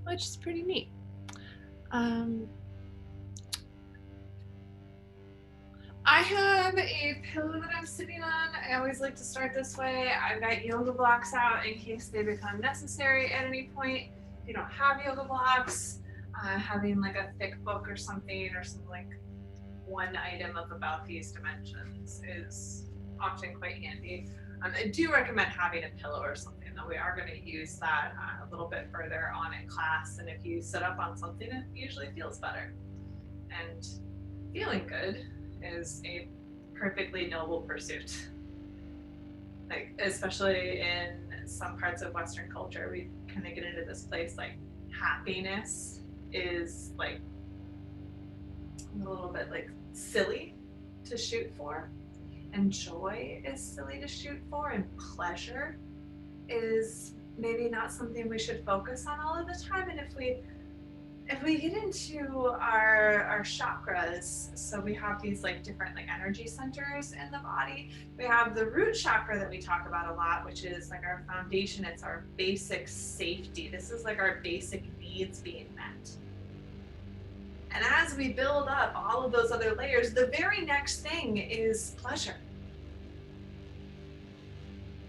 which is pretty neat. I have a pillow that I'm sitting on. I always like to start this way. I've got yoga blocks out in case they become necessary at any point. If you don't have yoga blocks, having like a thick book or something like one item of about these dimensions is often quite handy. I do recommend having a pillow or something, though. We are going to use that a little bit further on in class, and if you sit up on something, it usually feels better. And feeling good is a perfectly noble pursuit. Like, especially in some parts of Western culture, we kind of get into this place like happiness is like a little bit like silly to shoot for, and joy is silly to shoot for, and pleasure is maybe not something we should focus on all of the time. And if we get into our chakras, so we have these like different like energy centers in the body. We have the root chakra that we talk about a lot, which is like our foundation. It's our basic safety. This is like our basic needs being met. And as we build up all of those other layers, the very next thing is pleasure.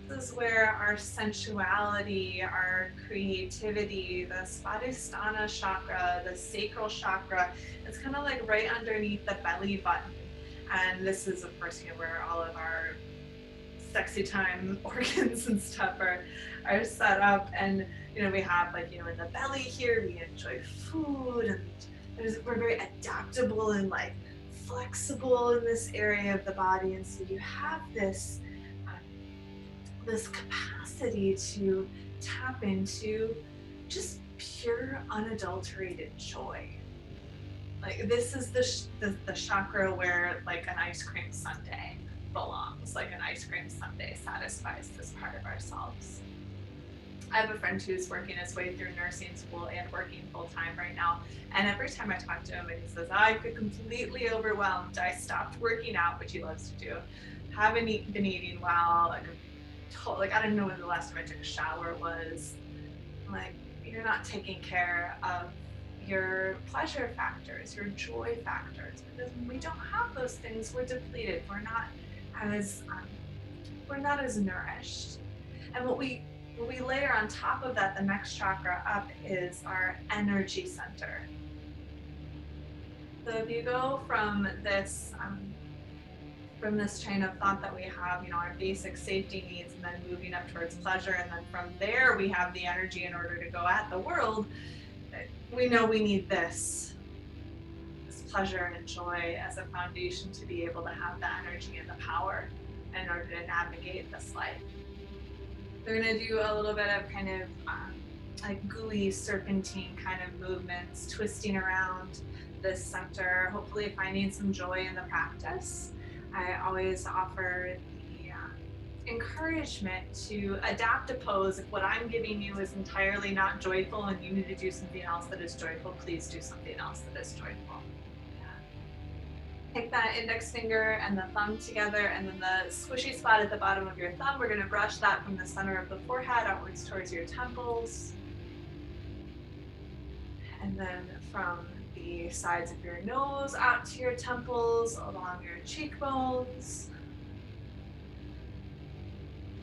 This is where our sensuality, our creativity, the Svadisthana chakra, the sacral chakra, it's kind of like right underneath the belly button. And this is, of course, where all of our sexy time organs and stuff are set up. And, we have like, in the belly here, we enjoy food, and we're very adaptable and like flexible in this area of the body. And so you have this capacity to tap into just pure unadulterated joy. Like, this is the chakra where like an ice cream sundae belongs. Like, an ice cream sundae satisfies this part of ourselves. I have a friend who's working his way through nursing school and working full time right now. And every time I talk to him, and he says, I get completely overwhelmed. I stopped working out, which he loves to do. Haven't been eating well. Like, I don't know when the last time I took a shower was. Like, you're not taking care of your pleasure factors, your joy factors, because when we don't have those things, we're depleted. We're not as nourished. And what we layer on top of that, the next chakra up, is our energy center. So if you go from this train of thought that we have, our basic safety needs, and then moving up towards pleasure, and then from there we have the energy in order to go at the world, we know we need this pleasure and joy as a foundation to be able to have the energy and the power in order to navigate this life. They're going to do a little bit of kind of like gooey serpentine kind of movements, twisting around this center, hopefully finding some joy in the practice. I always offer the encouragement to adapt a pose. If what I'm giving you is entirely not joyful and you need to do something else that is joyful, please do something else that is joyful. Take that index finger and the thumb together, and then the squishy spot at the bottom of your thumb, we're going to brush that from the center of the forehead outwards towards your temples. And then from the sides of your nose out to your temples, along your cheekbones.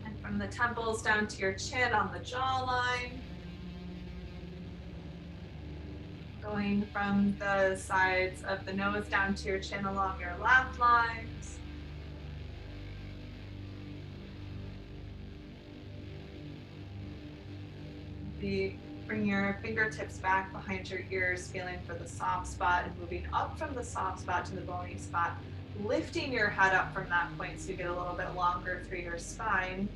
And from the temples down to your chin on the jawline. Going from the sides of the nose down to your chin along your laugh lines. Bring your fingertips back behind your ears, feeling for the soft spot, and moving up from the soft spot to the bony spot, lifting your head up from that point so you get a little bit longer through your spine.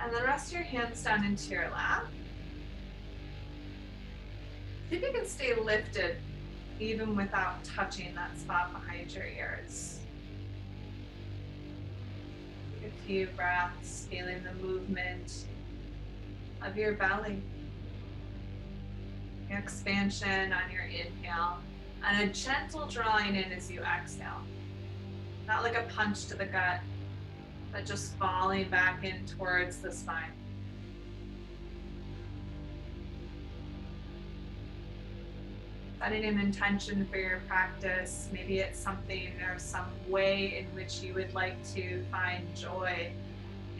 And then rest your hands down into your lap. See if you can stay lifted even without touching that spot behind your ears. Take a few breaths, feeling the movement of your belly. Your expansion on your inhale, and a gentle drawing in as you exhale. Not like a punch to the gut, but just falling back in towards the spine. Setting an intention for your practice. Maybe it's something or some way in which you would like to find joy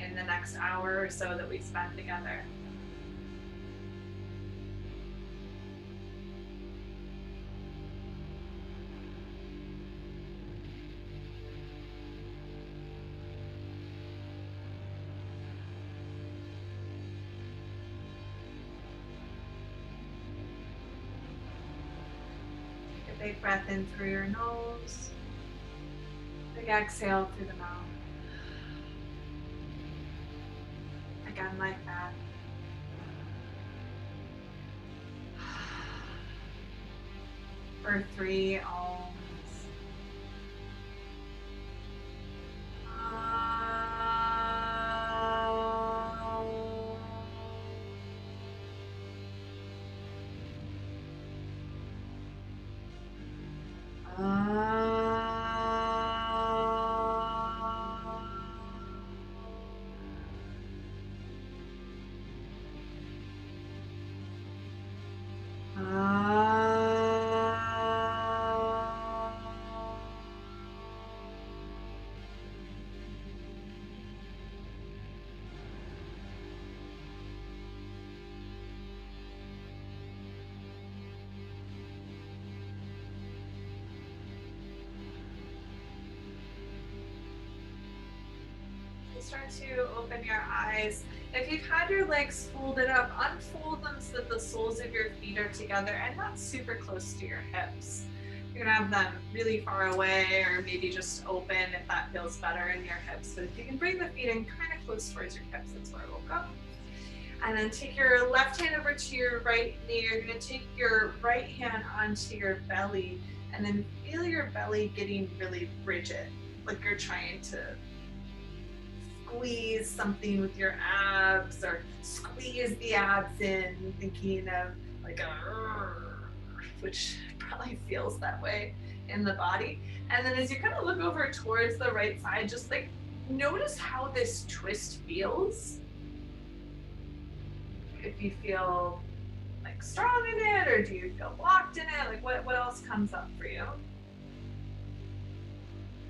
in the next hour or so that we spend together. Take a big breath in through your nose. Big exhale through the mouth. Again, like that. For 3 ohms. Start to open your eyes. If you've had your legs folded up, unfold them so that the soles of your feet are together and not super close to your hips. You're gonna have them really far away or maybe just open if that feels better in your hips. But if you can bring the feet in kind of close towards your hips, that's where we'll go. And then take your left hand over to your right knee. You're gonna take your right hand onto your belly and then feel your belly getting really rigid, like you're trying to squeeze something with your abs or squeeze the abs in, thinking of like which probably feels that way in the body. And then as you kind of look over towards the right side, just like notice how this twist feels. If you feel like strong in it, or do you feel blocked in it? Like what else comes up for you?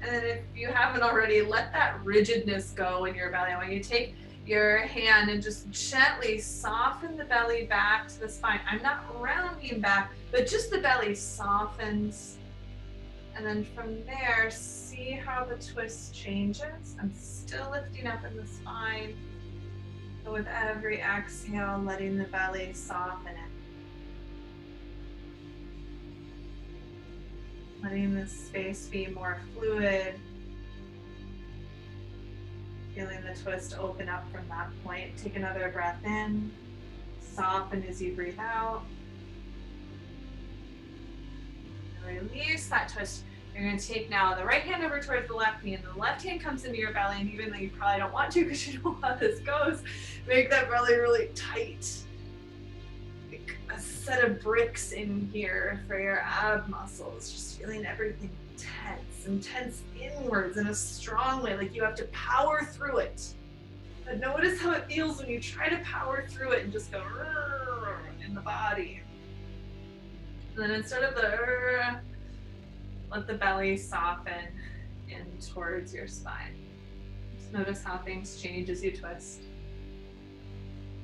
And then if you haven't already, let that rigidness go in your belly. I want you to take your hand and just gently soften the belly back to the spine. I'm not rounding back, but just the belly softens. And then from there, see how the twist changes. I'm still lifting up in the spine. But with every exhale, letting the belly soften it. Letting the space be more fluid. Feeling the twist open up from that point. Take another breath in. Soften as you breathe out. And release that twist. You're going to take now the right hand over towards the left knee, and the left hand comes into your belly, and even though you probably don't want to because you know how this goes, make that belly really tight. Like a set of bricks in here for your ab muscles, just feeling everything tense and tense inwards in a strong way, like you have to power through it. But notice how it feels when you try to power through it and just go in the body. And then instead of the let the belly soften in towards your spine. Just notice how things change as you twist.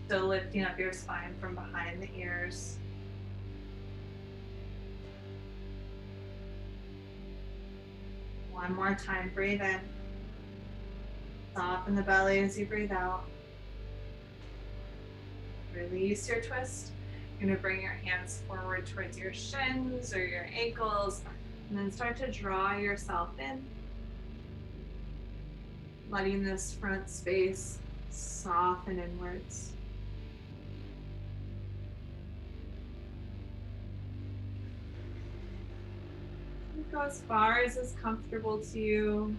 Still lifting up your spine from behind the ears. One more time, breathe in. Soften the belly as you breathe out. Release your twist. You're going to bring your hands forward towards your shins or your ankles, and then start to draw yourself in. Letting this front space soften inwards. Go as far as is comfortable to you.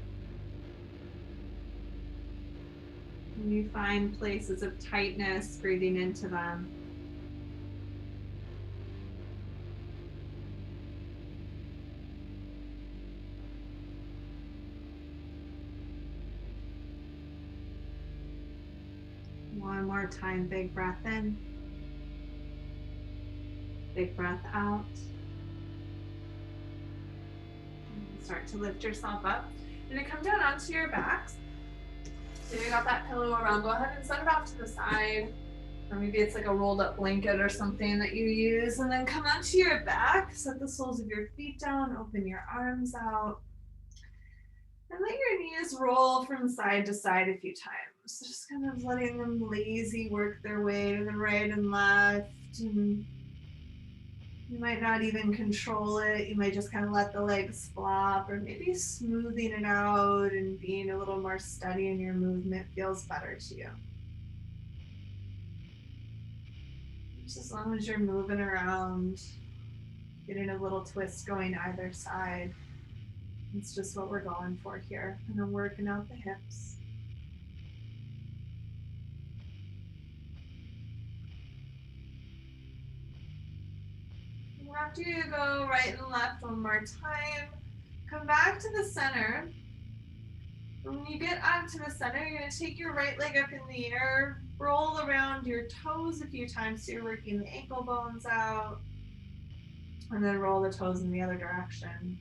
When you find places of tightness, breathing into them. One more time, big breath in. Big breath out. Start to lift yourself up. You're gonna come down onto your backs. So you got that pillow around, go ahead and set it off to the side. Or maybe it's like a rolled up blanket or something that you use. And then come onto your back, set the soles of your feet down, open your arms out. And let your knees roll from side to side a few times. So just kind of letting them lazy work their way to the right and left. And you might not even control it. You might just kind of let the legs flop, or maybe smoothing it out and being a little more steady in your movement feels better to you. Just as long as you're moving around, getting a little twist going either side. It's just what we're going for here. And then working out the hips. After you go right and left one more time, come back to the center. When you get onto the center, you're going to take your right leg up in the air, roll around your toes a few times so you're working the ankle bones out, and then roll the toes in the other direction.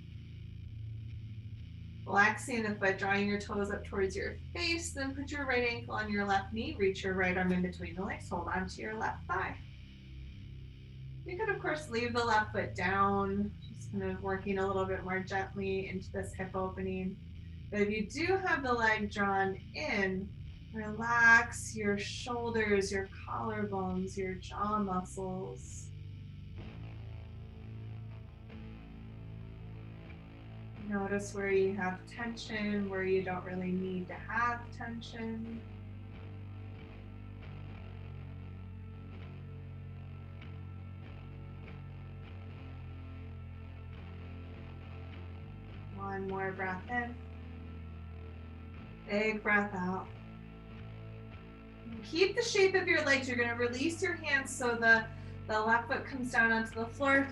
Relaxing the foot, drawing your toes up towards your face, then put your right ankle on your left knee, reach your right arm in between the legs, hold on to your left thigh. You could, of course, leave the left foot down, just kind of working a little bit more gently into this hip opening. But if you do have the leg drawn in, relax your shoulders, your collarbones, your jaw muscles. Notice where you have tension, where you don't really need to have tension. One more breath in. Big breath out. Keep the shape of your legs. You're going to release your hands so the left foot comes down onto the floor.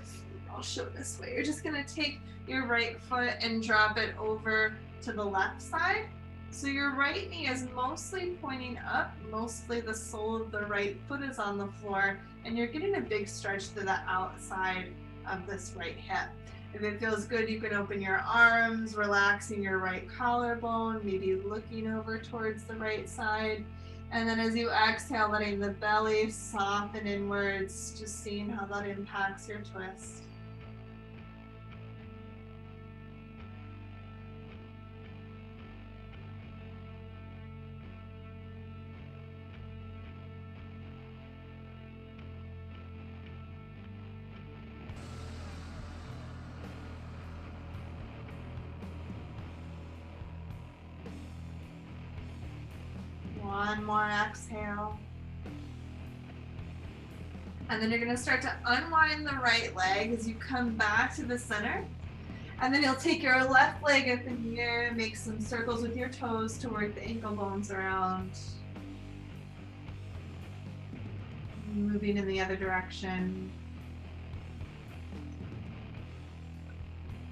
I'll show this way. You're just going to take your right foot and drop it over to the left side. So your right knee is mostly pointing up. Mostly the sole of the right foot is on the floor. And you're getting a big stretch to the outside of this right hip. If it feels good, you can open your arms, relaxing your right collarbone, maybe looking over towards the right side. And then as you exhale, letting the belly soften inwards, just seeing how that impacts your twist. One more exhale. And then you're going to start to unwind the right leg as you come back to the center. And then you'll take your left leg up in the air, make some circles with your toes to work the ankle bones around. Moving in the other direction.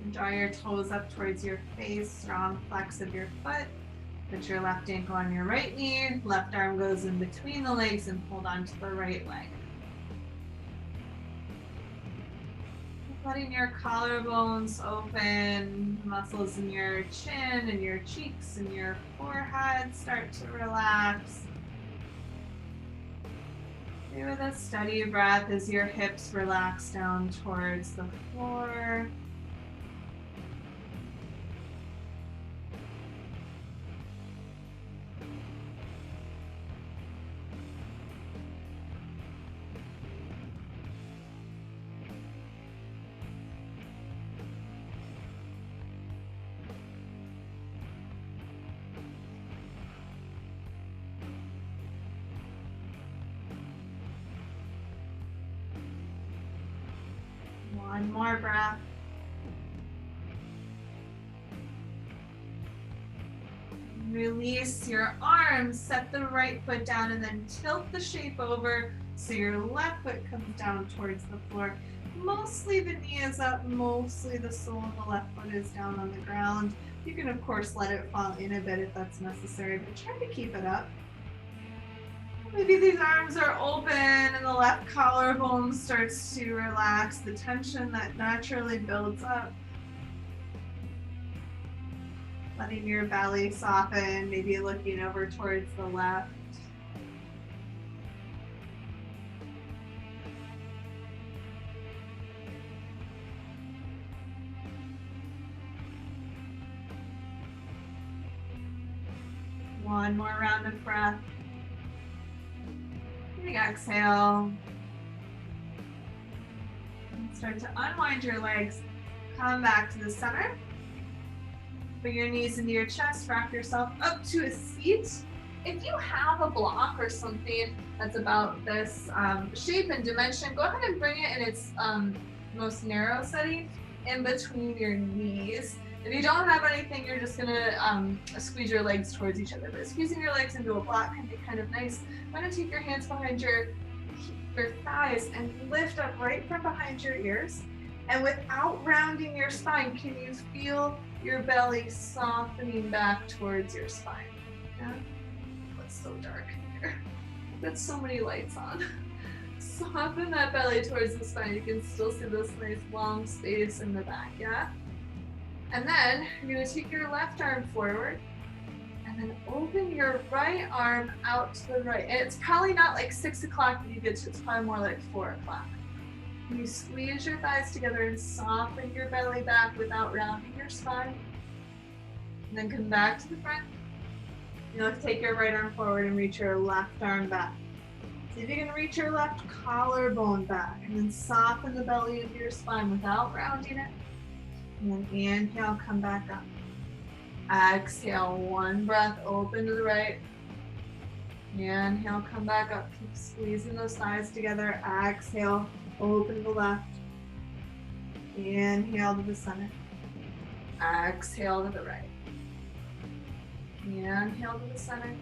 And draw your toes up towards your face, strong flex of your foot. Put your left ankle on your right knee, left arm goes in between the legs and hold on to the right leg. Letting your collarbones open, muscles in your chin and your cheeks and your forehead start to relax. Stay with a steady breath as your hips relax down towards the floor. One more breath. Release your arms, set the right foot down, and then tilt the shape over so your left foot comes down towards the floor. Mostly the knee is up, mostly the sole of the left foot is down on the ground. You can, of course, let it fall in a bit if that's necessary, but try to keep it up. Maybe these arms are open and the left collarbone starts to relax, the tension that naturally builds up. Letting your belly soften, maybe looking over towards the left. One more round of breath. Big exhale. And start to unwind your legs. Come back to the center. Bring your knees into your chest. Wrap yourself up to a seat. If you have a block or something that's about this shape and dimension, go ahead and bring it in its most narrow setting in between your knees. If you don't have anything, you're just gonna squeeze your legs towards each other. But squeezing your legs into a block can be kind of nice. I'm gonna take your hands behind your thighs and lift up right from behind your ears. And without rounding your spine, can you feel your belly softening back towards your spine? Yeah? It's so dark in here. I've got so many lights on. Soften that belly towards the spine. You can still see this nice long space in the back, yeah? And then you're gonna take your left arm forward and then open your right arm out to the right. And it's probably not like 6 o'clock that you get to, it's probably more like 4 o'clock. You squeeze your thighs together and soften your belly back without rounding your spine. And then come back to the front. You'll take your right arm forward and reach your left arm back. See if you can reach your left collarbone back and then soften the belly into your spine without rounding it. And then inhale, come back up. Exhale, one breath, open to the right. Inhale, come back up. Keep squeezing those thighs together. Exhale, open to the left. Inhale to the center. Exhale to the right. Inhale to the center.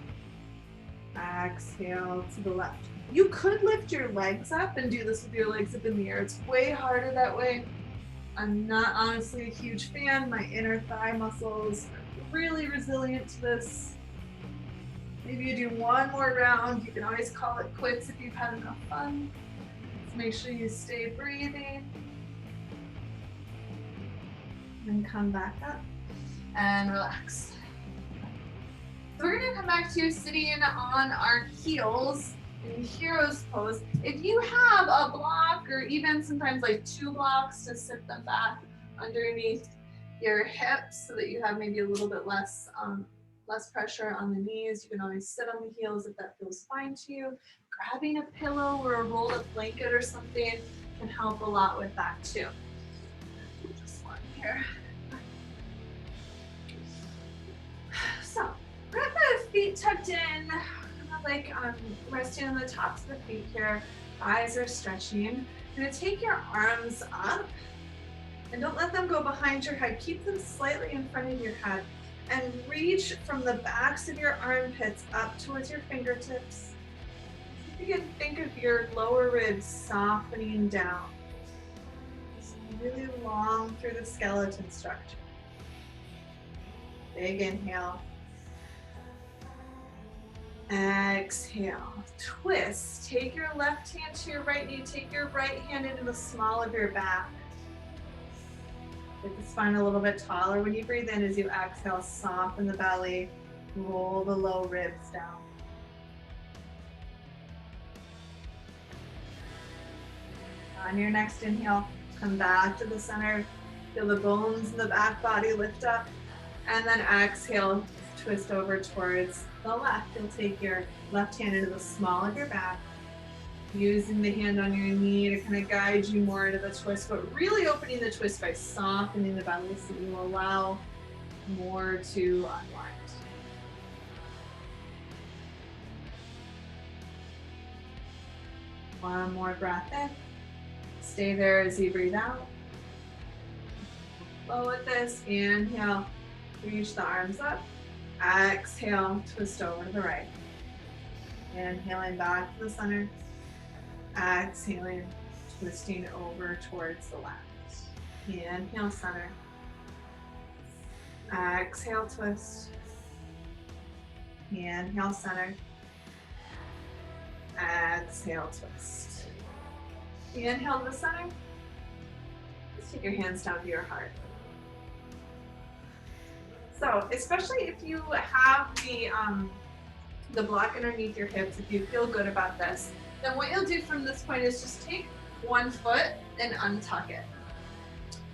Exhale to the left. You could lift your legs up and do this with your legs up in the air. It's way harder that way. I'm not honestly a huge fan. My inner thigh muscles are really resilient to this. Maybe you do one more round. You can always call it quits if you've had enough fun. Just make sure you stay breathing. And come back up and relax. So we're gonna come back to sitting on our heels in hero's pose. If you have a block or even sometimes like 2 blocks, to sit them back underneath your hips so that you have maybe a little bit less pressure on the knees. You can always sit on the heels if that feels fine to you. Grabbing a pillow or a rolled up blanket or something can help a lot with that too. Just one here. So, we're gonna have the feet tucked in, kind of like resting on the tops of the feet here. Eyes are stretching. You're gonna take your arms up and don't let them go behind your head. Keep them slightly in front of your head and reach from the backs of your armpits up towards your fingertips. You can think of your lower ribs softening down. Just really long through the skeleton structure. Big inhale. Exhale. Twist. Take your left hand to your right knee. Take your right hand into the small of your back. Get the spine a little bit taller. When you breathe in, as you exhale, soften the belly. Roll the low ribs down. On your next inhale, come back to the center. Feel the bones in the back body lift up. And then exhale, twist over towards the left. You'll take your left hand into the small of your back, using the hand on your knee to kind of guide you more into the twist, but really opening the twist by softening the belly so you allow more to unwind. One more breath in. Stay there as you breathe out. Flow with this. Inhale. Reach the arms up. Exhale, twist over to the right. Inhaling back to the center. Exhaling, twisting over towards the left. Inhale, center. Exhale, twist. Inhale, center. Exhale, twist. Inhale to the center. Just take your hands down to your heart. So, especially if you have the block underneath your hips, if you feel good about this, then what you'll do from this point is just take one foot and untuck it.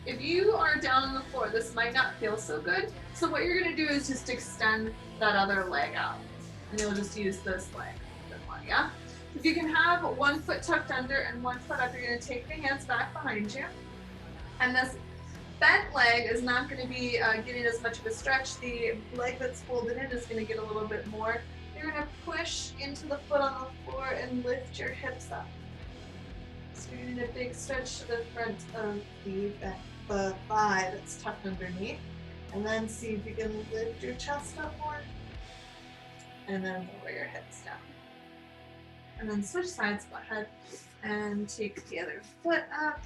If you are down on the floor, this might not feel so good. So what you're gonna do is just extend that other leg out. And you'll just use this leg, yeah? If you can have one foot tucked under and one foot up, you're gonna take the hands back behind you. And this bent leg is not gonna be getting as much of a stretch. The leg that's folded in is gonna get a little bit more. You're gonna push into the foot on the floor and lift your hips up. So you're getting a big stretch to the front of the thigh that's tucked underneath. And then see if you can lift your chest up more. And then lower your hips down. And then switch sides, go ahead and take the other foot up.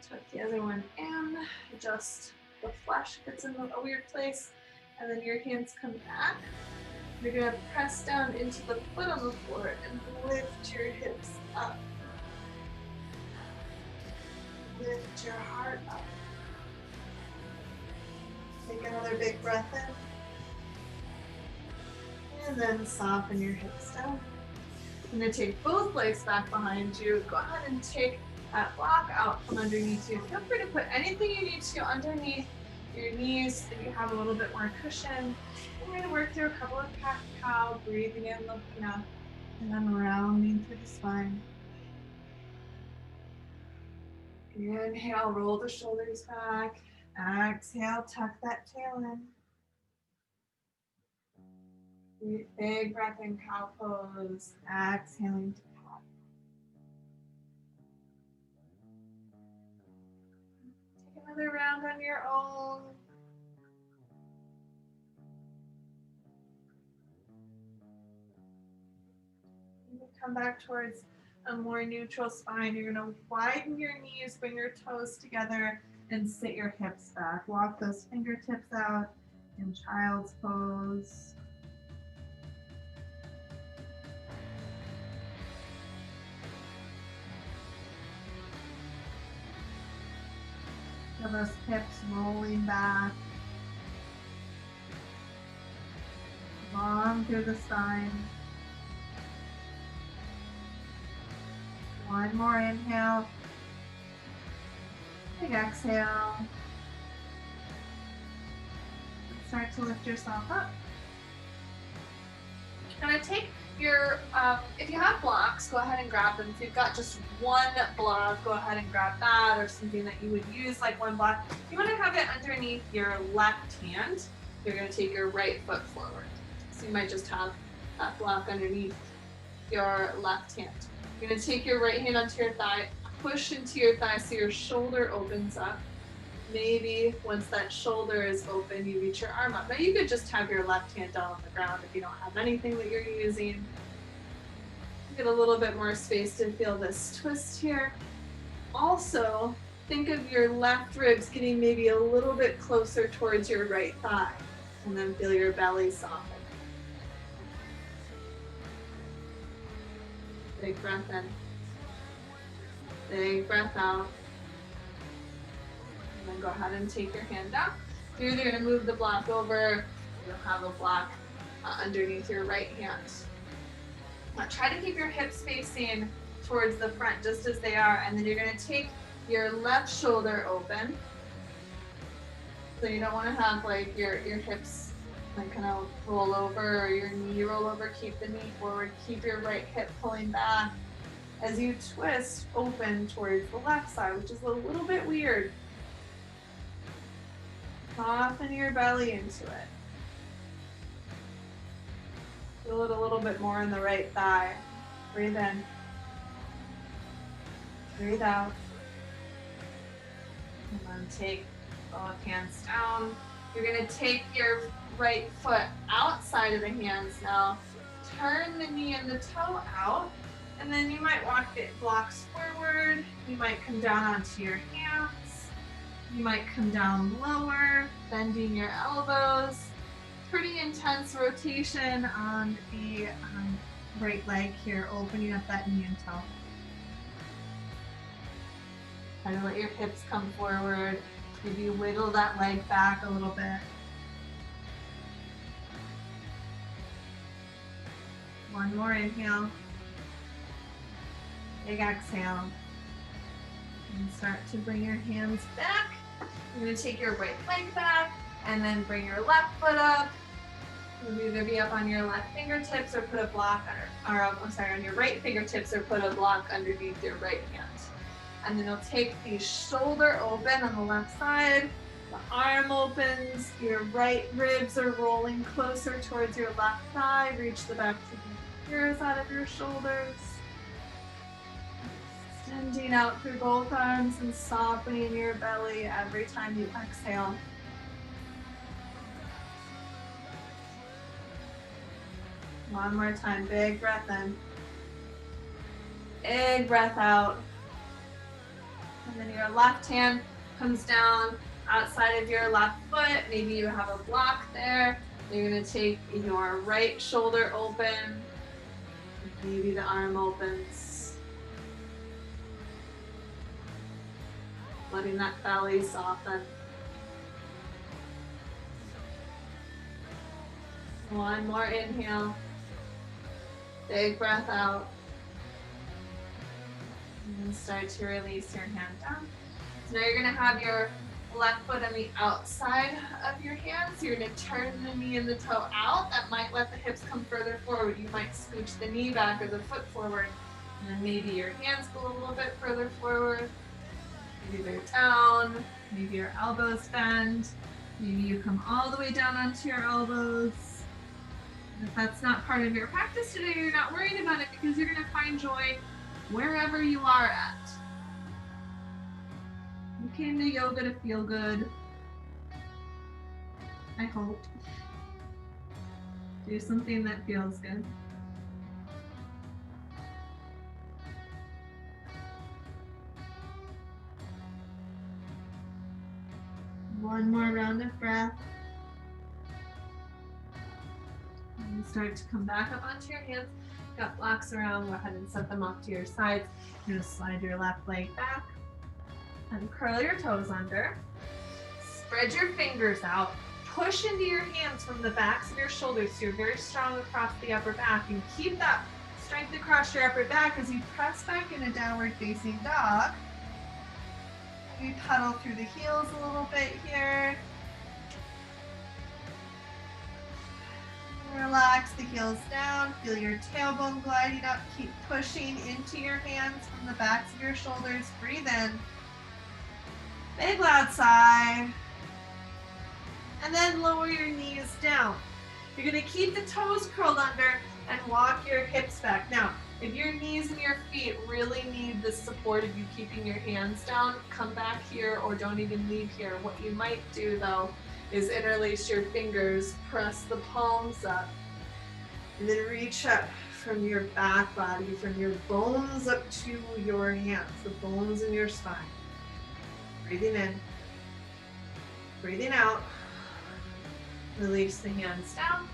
Tuck the other one in, adjust the flesh if it's in a weird place. And then your hands come back. You're gonna press down into the foot on the floor and lift your hips up. Lift your heart up. Take another big breath in. And then soften your hips down. I'm gonna take both legs back behind you. Go ahead and take that block out from underneath you. Feel free to put anything you need to underneath your knees if you have a little bit more cushion. We're going to work through a couple of cat-cow, breathing in, looking up, and then rounding through the spine. Inhale, roll the shoulders back. Exhale, tuck that tail in. Big breath in, cow pose. Exhaling to cat. Take another round on your own. Come back towards a more neutral spine. You're going to widen your knees, bring your toes together, and sit your hips back. Walk those fingertips out in child's pose. Feel those hips rolling back. Long through the spine. One more inhale. Big exhale. Start to lift yourself up. Now take your, if you have blocks, go ahead and grab them. If you've got just one block, go ahead and grab that, or something that you would use like one block. You want to have it underneath your left hand. You're going to take your right foot forward. So you might just have that block underneath your left hand. You're going to take your right hand onto your thigh, push into your thigh so your shoulder opens up. Maybe once that shoulder is open, you reach your arm up. Now you could just have your left hand down on the ground if you don't have anything that you're using. Get a little bit more space to feel this twist here. Also, think of your left ribs getting maybe a little bit closer towards your right thigh, and then feel your belly soften. Big breath in. Big breath out. And then go ahead and take your hand down. So you're either going to move the block over, you'll have a block underneath your right hand. Now try to keep your hips facing towards the front just as they are, and then you're going to take your left shoulder open. So you don't want to have like your hips like kind of roll over or your knee roll over. Keep the knee forward, keep your right hip pulling back as you twist open towards the left side, which is a little bit weird. Soften your belly into it. Feel it a little bit more in the right thigh. Breathe in. Breathe out. And then take both hands down. You're going to take your right foot outside of the hands now. Turn the knee and the toe out. And then you might walk the blocks forward. You might come down onto your hands. You might come down lower, bending your elbows. Pretty intense rotation on the right leg here, opening up that knee and toe. Try to let your hips come forward. Maybe wiggle that leg back a little bit. One more inhale. Big exhale. And start to bring your hands back. You're going to take your right leg back and then bring your left foot up. You'll either be up on your left fingertips or put a block on your right fingertips or put a block underneath your right hand. And then you'll take the shoulder open on the left side. The arm opens, your right ribs are rolling closer towards your left thigh. Reach the back of the ears out of your shoulders. Extending out through both arms and softening your belly every time you exhale. One more time, big breath in. Big breath out. And then your left hand comes down outside of your left foot. Maybe you have a block there. You're going to take your right shoulder open. Maybe the arm opens. Letting that belly soften. One more inhale. Big breath out. And start to release your hand down. So now you're going to have your left foot on the outside of your hand. So you're going to turn the knee and the toe out. That might let the hips come further forward. You might scooch the knee back or the foot forward. And then maybe your hands go a little bit further forward. Maybe they're down. Maybe your elbows bend. Maybe you come all the way down onto your elbows. And if that's not part of your practice today, you're not worried about it because you're going to find joy wherever you are at. You came to yoga to feel good. I hope. Do something that feels good. One more round of breath. And start to come back up onto your hands. Got blocks around, go ahead and set them off to your sides. You're going to slide your left leg back and curl your toes under. Spread your fingers out. Push into your hands from the backs of your shoulders so you're very strong across the upper back, and keep that strength across your upper back as you press back in a downward facing dog. We pedal through the heels a little bit here. Relax the heels down, feel your tailbone gliding up, keep pushing into your hands from the backs of your shoulders, breathe in. Big loud sigh. And then lower your knees down. You're gonna keep the toes curled under and walk your hips back. Now, if your knees and your feet really need the support of you keeping your hands down, come back here or don't even leave here. What you might do though is interlace your fingers, press the palms up, and then reach up from your back body, from your bones up to your hands, the bones in your spine. Breathing in, breathing out, release the hands down,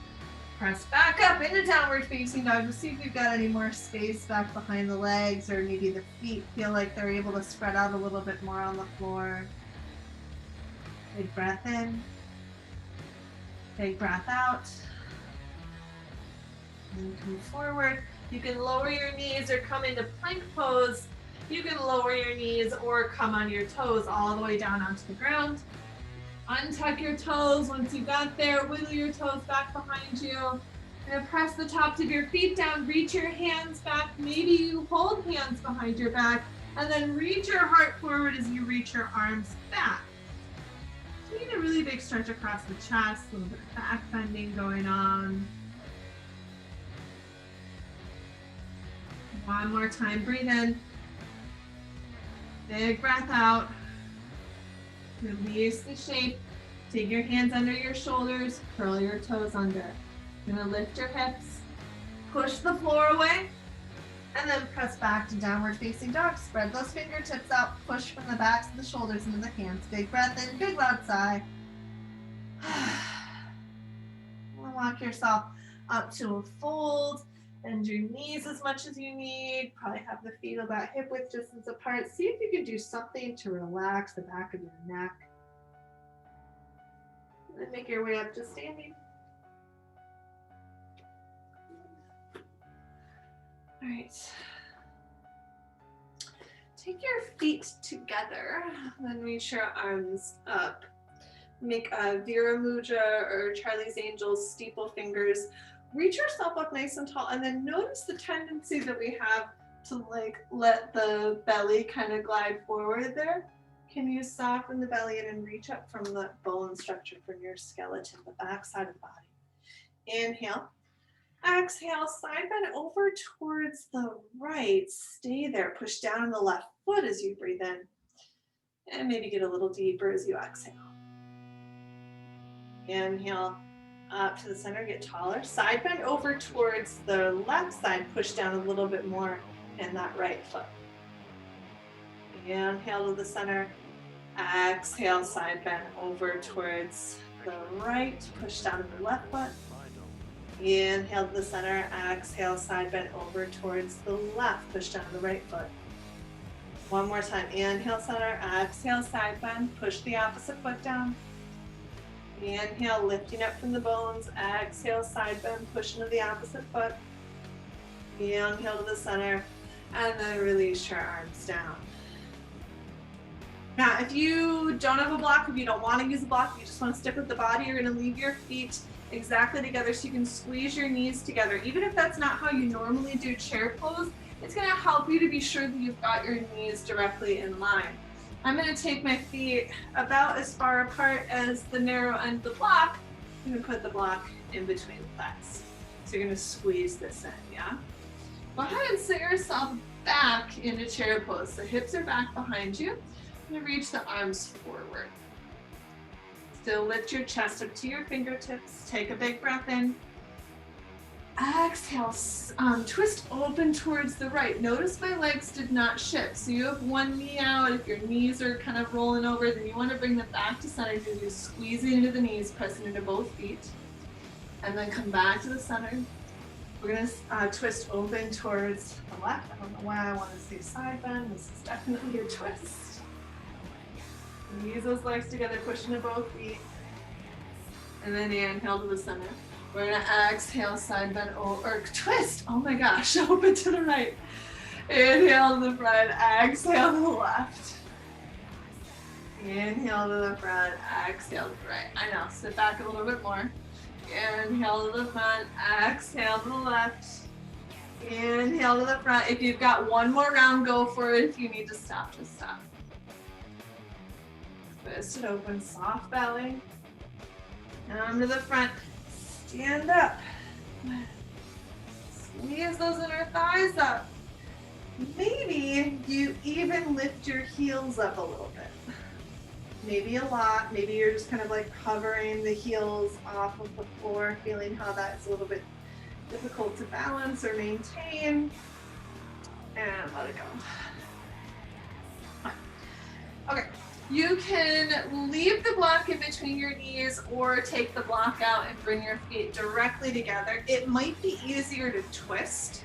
press back up into downward facing dog. See if you've got any more space back behind the legs, or maybe the feet feel like they're able to spread out a little bit more on the floor. Big breath in. Big breath out. And come forward. You can lower your knees or come into plank pose. You can lower your knees or come on your toes all the way down onto the ground. Untuck your toes. Once you got there, wiggle your toes back behind you. And press the tops of your feet down. Reach your hands back. Maybe you hold hands behind your back. And then reach your heart forward as you reach your arms back. You need a really big stretch across the chest, a little bit of back bending going on. One more time, breathe in. Big breath out. Release the shape. Take your hands under your shoulders, curl your toes under. You're gonna lift your hips, push the floor away, and then press back to downward facing dog. Spread those fingertips out, push from the backs of the shoulders into the hands. Big breath in, big loud sigh. Walk yourself up to a fold. Bend your knees as much as you need. Probably have the feet about hip width distance apart. See if you can do something to relax the back of your neck. And then make your way up to standing. All right. Take your feet together, then reach your arms up. Make a Vira Mudra or Charlie's Angels steeple fingers. Reach yourself up nice and tall, and then notice the tendency that we have to like let the belly kind of glide forward there. Can you soften the belly and reach up from the bone structure from your skeleton, the back side of the body? Inhale. Exhale, side bend over towards the right. Stay there. Push down on the left foot as you breathe in. And maybe get a little deeper as you exhale. Inhale, up to the center, get taller. Side bend over towards the left side. Push down a little bit more in that right foot. Inhale to the center. Exhale, side bend over towards the right. Push down to the left foot. Inhale to the center. Exhale, side bend over towards the left. Push down to the right foot. One more time. Inhale, center. Exhale, side bend. Push the opposite foot down. Inhale, lifting up from the bones. Exhale, side bend. Push into the opposite foot. Inhale to the center. And then release your arms down. Now, if you don't have a block, if you don't want to use a block, if you just want to stick with the body, you're going to leave your feet exactly together so you can squeeze your knees together. Even if that's not how you normally do chair pose, it's going to help you to be sure that you've got your knees directly in line. I'm going to take my feet about as far apart as the narrow end of the block. I'm going to put the block in between the thighs. So you're going to squeeze this in, yeah? Go ahead and sit yourself back into chair pose. The hips are back behind you. I'm going to reach the arms forward. Still lift your chest up to your fingertips. Take a big breath in. Exhale, twist open towards the right. Notice my legs did not shift. So you have one knee out. If your knees are kind of rolling over, then you want to bring them back to center. So you're squeezing into the knees, pressing into both feet. And then come back to the center. We're going to twist open towards the left. I don't know why I want to say side bend. This is definitely a twist. Use those legs together, push into both feet. And then inhale to the center. We're going to exhale, side bend, or twist. Oh my gosh, open to the right. Inhale to the front, exhale to the left. Inhale to the front, exhale to the right. I know, sit back a little bit more. Inhale to the front, exhale to the left. Inhale to the front. If you've got one more round, go for it. If you need to stop, just stop. Twist it open, soft belly. Down to the front. Stand up. Squeeze those inner thighs up. Maybe you even lift your heels up a little bit. Maybe a lot. Maybe you're just kind of like hovering the heels off of the floor, feeling how that's a little bit difficult to balance or maintain. And let it go. Okay. You can leave the block in between your knees or take the block out and bring your feet directly together. It might be easier to twist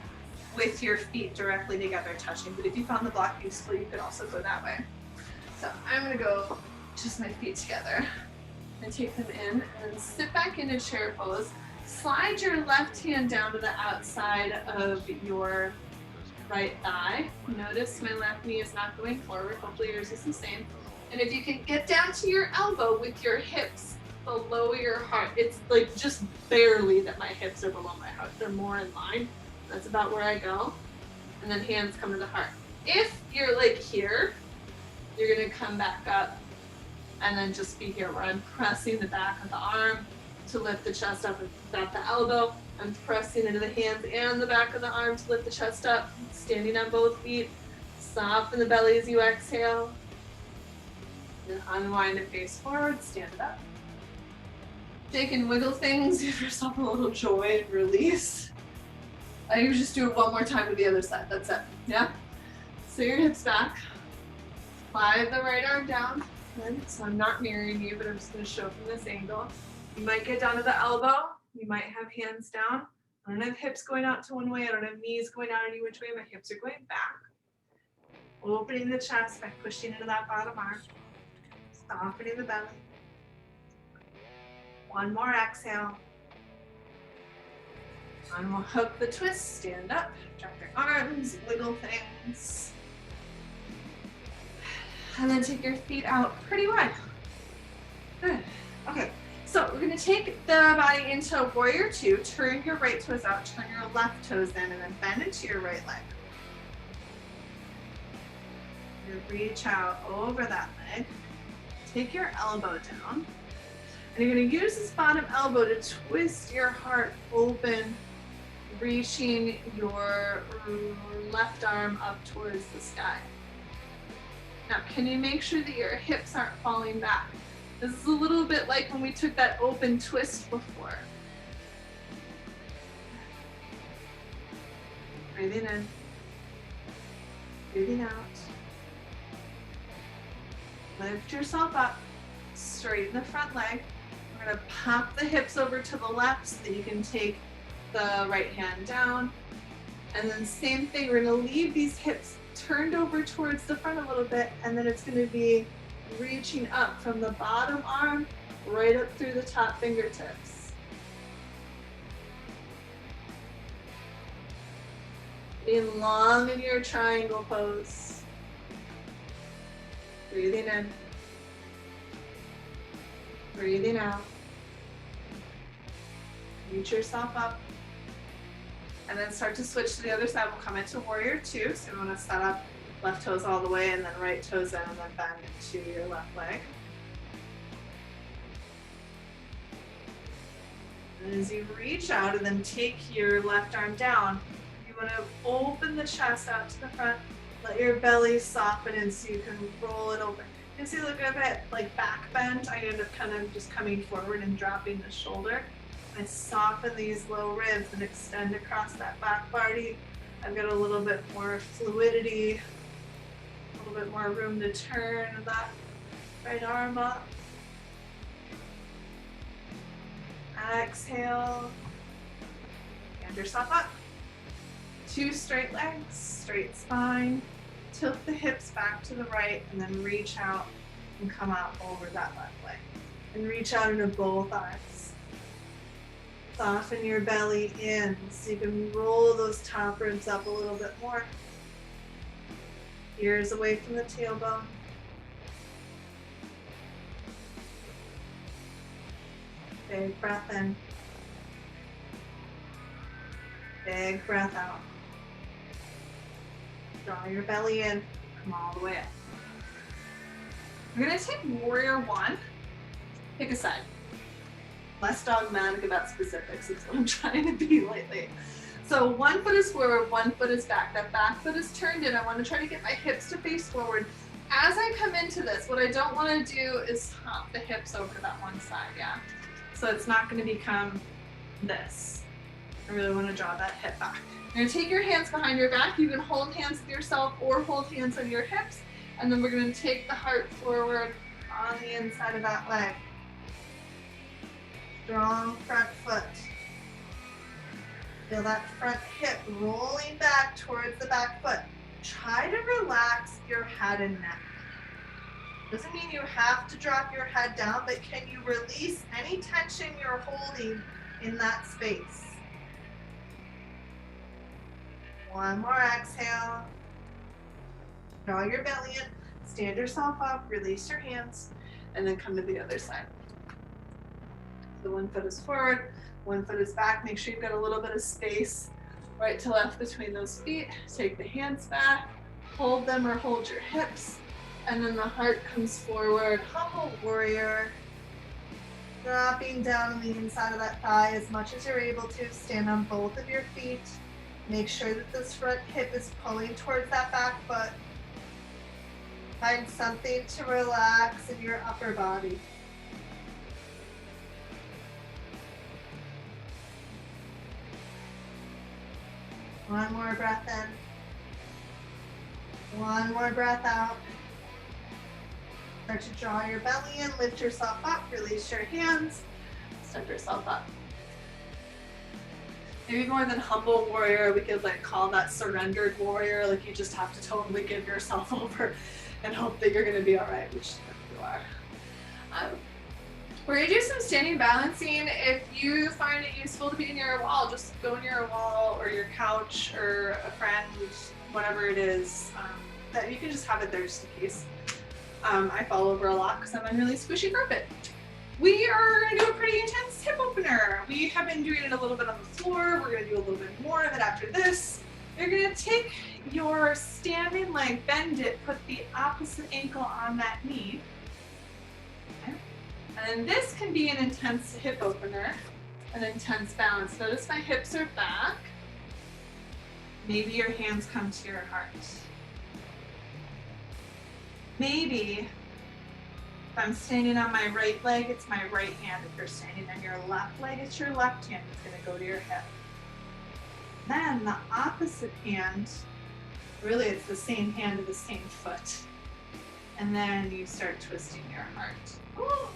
with your feet directly together touching, but if you found the block useful, you could also go that way. So I'm gonna go just my feet together and take them in and sit back into chair pose. Slide your left hand down to the outside of your right thigh. Notice my left knee is not going forward. Hopefully yours is the same. And if you can get down to your elbow with your hips below your heart, it's like just barely that my hips are below my heart. They're more in line. That's about where I go. And then hands come to the heart. If you're like here, you're gonna come back up and then just be here where I'm pressing the back of the arm to lift the chest up at the elbow. I'm pressing into the hands and the back of the arm to lift the chest up, standing on both feet. Soften the belly as you exhale. And unwind and face forward, stand it up. Shake and wiggle things, give yourself a little joy and release. You just do it one more time to the other side, that's it, yeah? So your hips back. Slide the right arm down. Good. So I'm not mirroring you, but I'm just gonna show from this angle. You might get down to the elbow. You might have hands down. I don't have hips going out to one way. I don't have knees going out any which way. My hips are going back. Opening the chest by pushing into that bottom arm. Softening the belly. One more exhale. And we'll hook the twist, stand up, drop your arms, wiggle things. And then take your feet out pretty wide. Good. Okay, so we're gonna take the body into warrior two, turn your right toes out, turn your left toes in, and then bend into your right leg. You reach out over that leg, take your elbow down, and you're gonna use this bottom elbow to twist your heart open, reaching your left arm up towards the sky. Now, can you make sure that your hips aren't falling back? This is a little bit like when we took that open twist before. Breathing in, breathing out. Lift yourself up, straighten the front leg. We're gonna pop the hips over to the left so that you can take the right hand down. And then same thing, we're gonna leave these hips turned over towards the front a little bit, and then it's gonna be reaching up from the bottom arm right up through the top fingertips. Being long in your triangle pose. Breathing in. Breathing out. Reach yourself up. And then start to switch to the other side. We'll come into warrior two. So we want to set up left toes all the way and then right toes in and then bend into your left leg. And as you reach out and then take your left arm down, you want to open the chest out to the front. Let your belly soften in so you can roll it over. You can see a little bit like back bend. I end up kind of just coming forward and dropping the shoulder. I soften these low ribs and extend across that back body. I've got a little bit more fluidity, a little bit more room to turn that right arm up. Exhale, stand yourself up. Two straight legs, straight spine. Tilt the hips back to the right and then reach out and come out over that left leg. And reach out into both arms. Soften your belly in so you can roll those top ribs up a little bit more. Ears away from the tailbone. Big breath in. Big breath out. Draw your belly in. Come all the way up. We're going to take warrior one. Pick a side. Less dogmatic about specifics is what I'm trying to be lately. So one foot is forward, one foot is back. That back foot is turned in. I want to try to get my hips to face forward. As I come into this, what I don't want to do is hop the hips over to that one side, yeah? So it's not going to become this. I really want to draw that hip back. You're going to take your hands behind your back. You can hold hands with yourself or hold hands on your hips. And then we're going to take the heart forward on the inside of that leg. Strong front foot. Feel that front hip rolling back towards the back foot. Try to relax your head and neck. Doesn't mean you have to drop your head down, but can you release any tension you're holding in that space? One more exhale. Draw your belly in, stand yourself up, release your hands, and then come to the other side. So one foot is forward, one foot is back. Make sure you've got a little bit of space right to left between those feet. Take the hands back, hold them or hold your hips, and then the heart comes forward. Humble warrior. Dropping down on the inside of that thigh as much as you're able to. Stand on both of your feet. Make sure that this front hip is pulling towards that back foot. Find something to relax in your upper body. One more breath in. One more breath out. Start to draw your belly in, lift yourself up, release your hands, step yourself up. Maybe more than humble warrior, we could like call that surrendered warrior, like you just have to totally give yourself over and hope that you're gonna be all right, which you are. We're gonna do some standing balancing. If you find it useful to be near a wall, just go near a wall or your couch or a friend, whatever it is, that you can just have it there just in case. I fall over a lot because I'm on really squishy carpet. We are gonna do a pretty intense hip opener. We have been doing it a little bit on the floor. We're gonna do a little bit more of it after this. You're gonna take your standing leg, bend it, put the opposite ankle on that knee. Okay. And this can be an intense hip opener, an intense balance. Notice my hips are back. Maybe your hands come to your heart. Maybe if I'm standing on my right leg, it's my right hand. If you're standing on your left leg, it's your left hand. It's gonna go to your hip. Then the opposite hand, really it's the same hand to the same foot. And then you start twisting your heart. Ooh.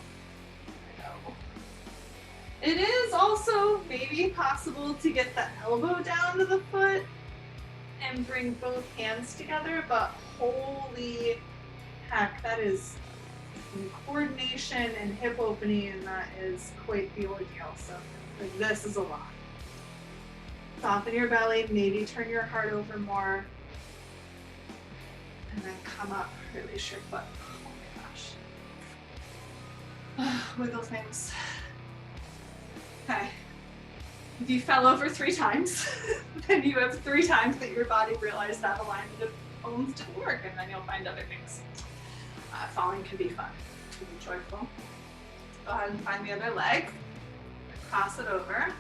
It is also maybe possible to get the elbow down to the foot and bring both hands together, but holy heck, that is coordination and hip opening, and that is quite the ordeal. So like, this is a lot. Soften your belly, maybe turn your heart over more, and then come up, release your foot. Oh my gosh. Wiggle things. Okay. If you fell over 3 times, then you have 3 times that your body realized that alignment of bones didn't work, and then you'll find other things. Falling can be fun, it can be joyful. Go ahead and find the other leg, cross it over.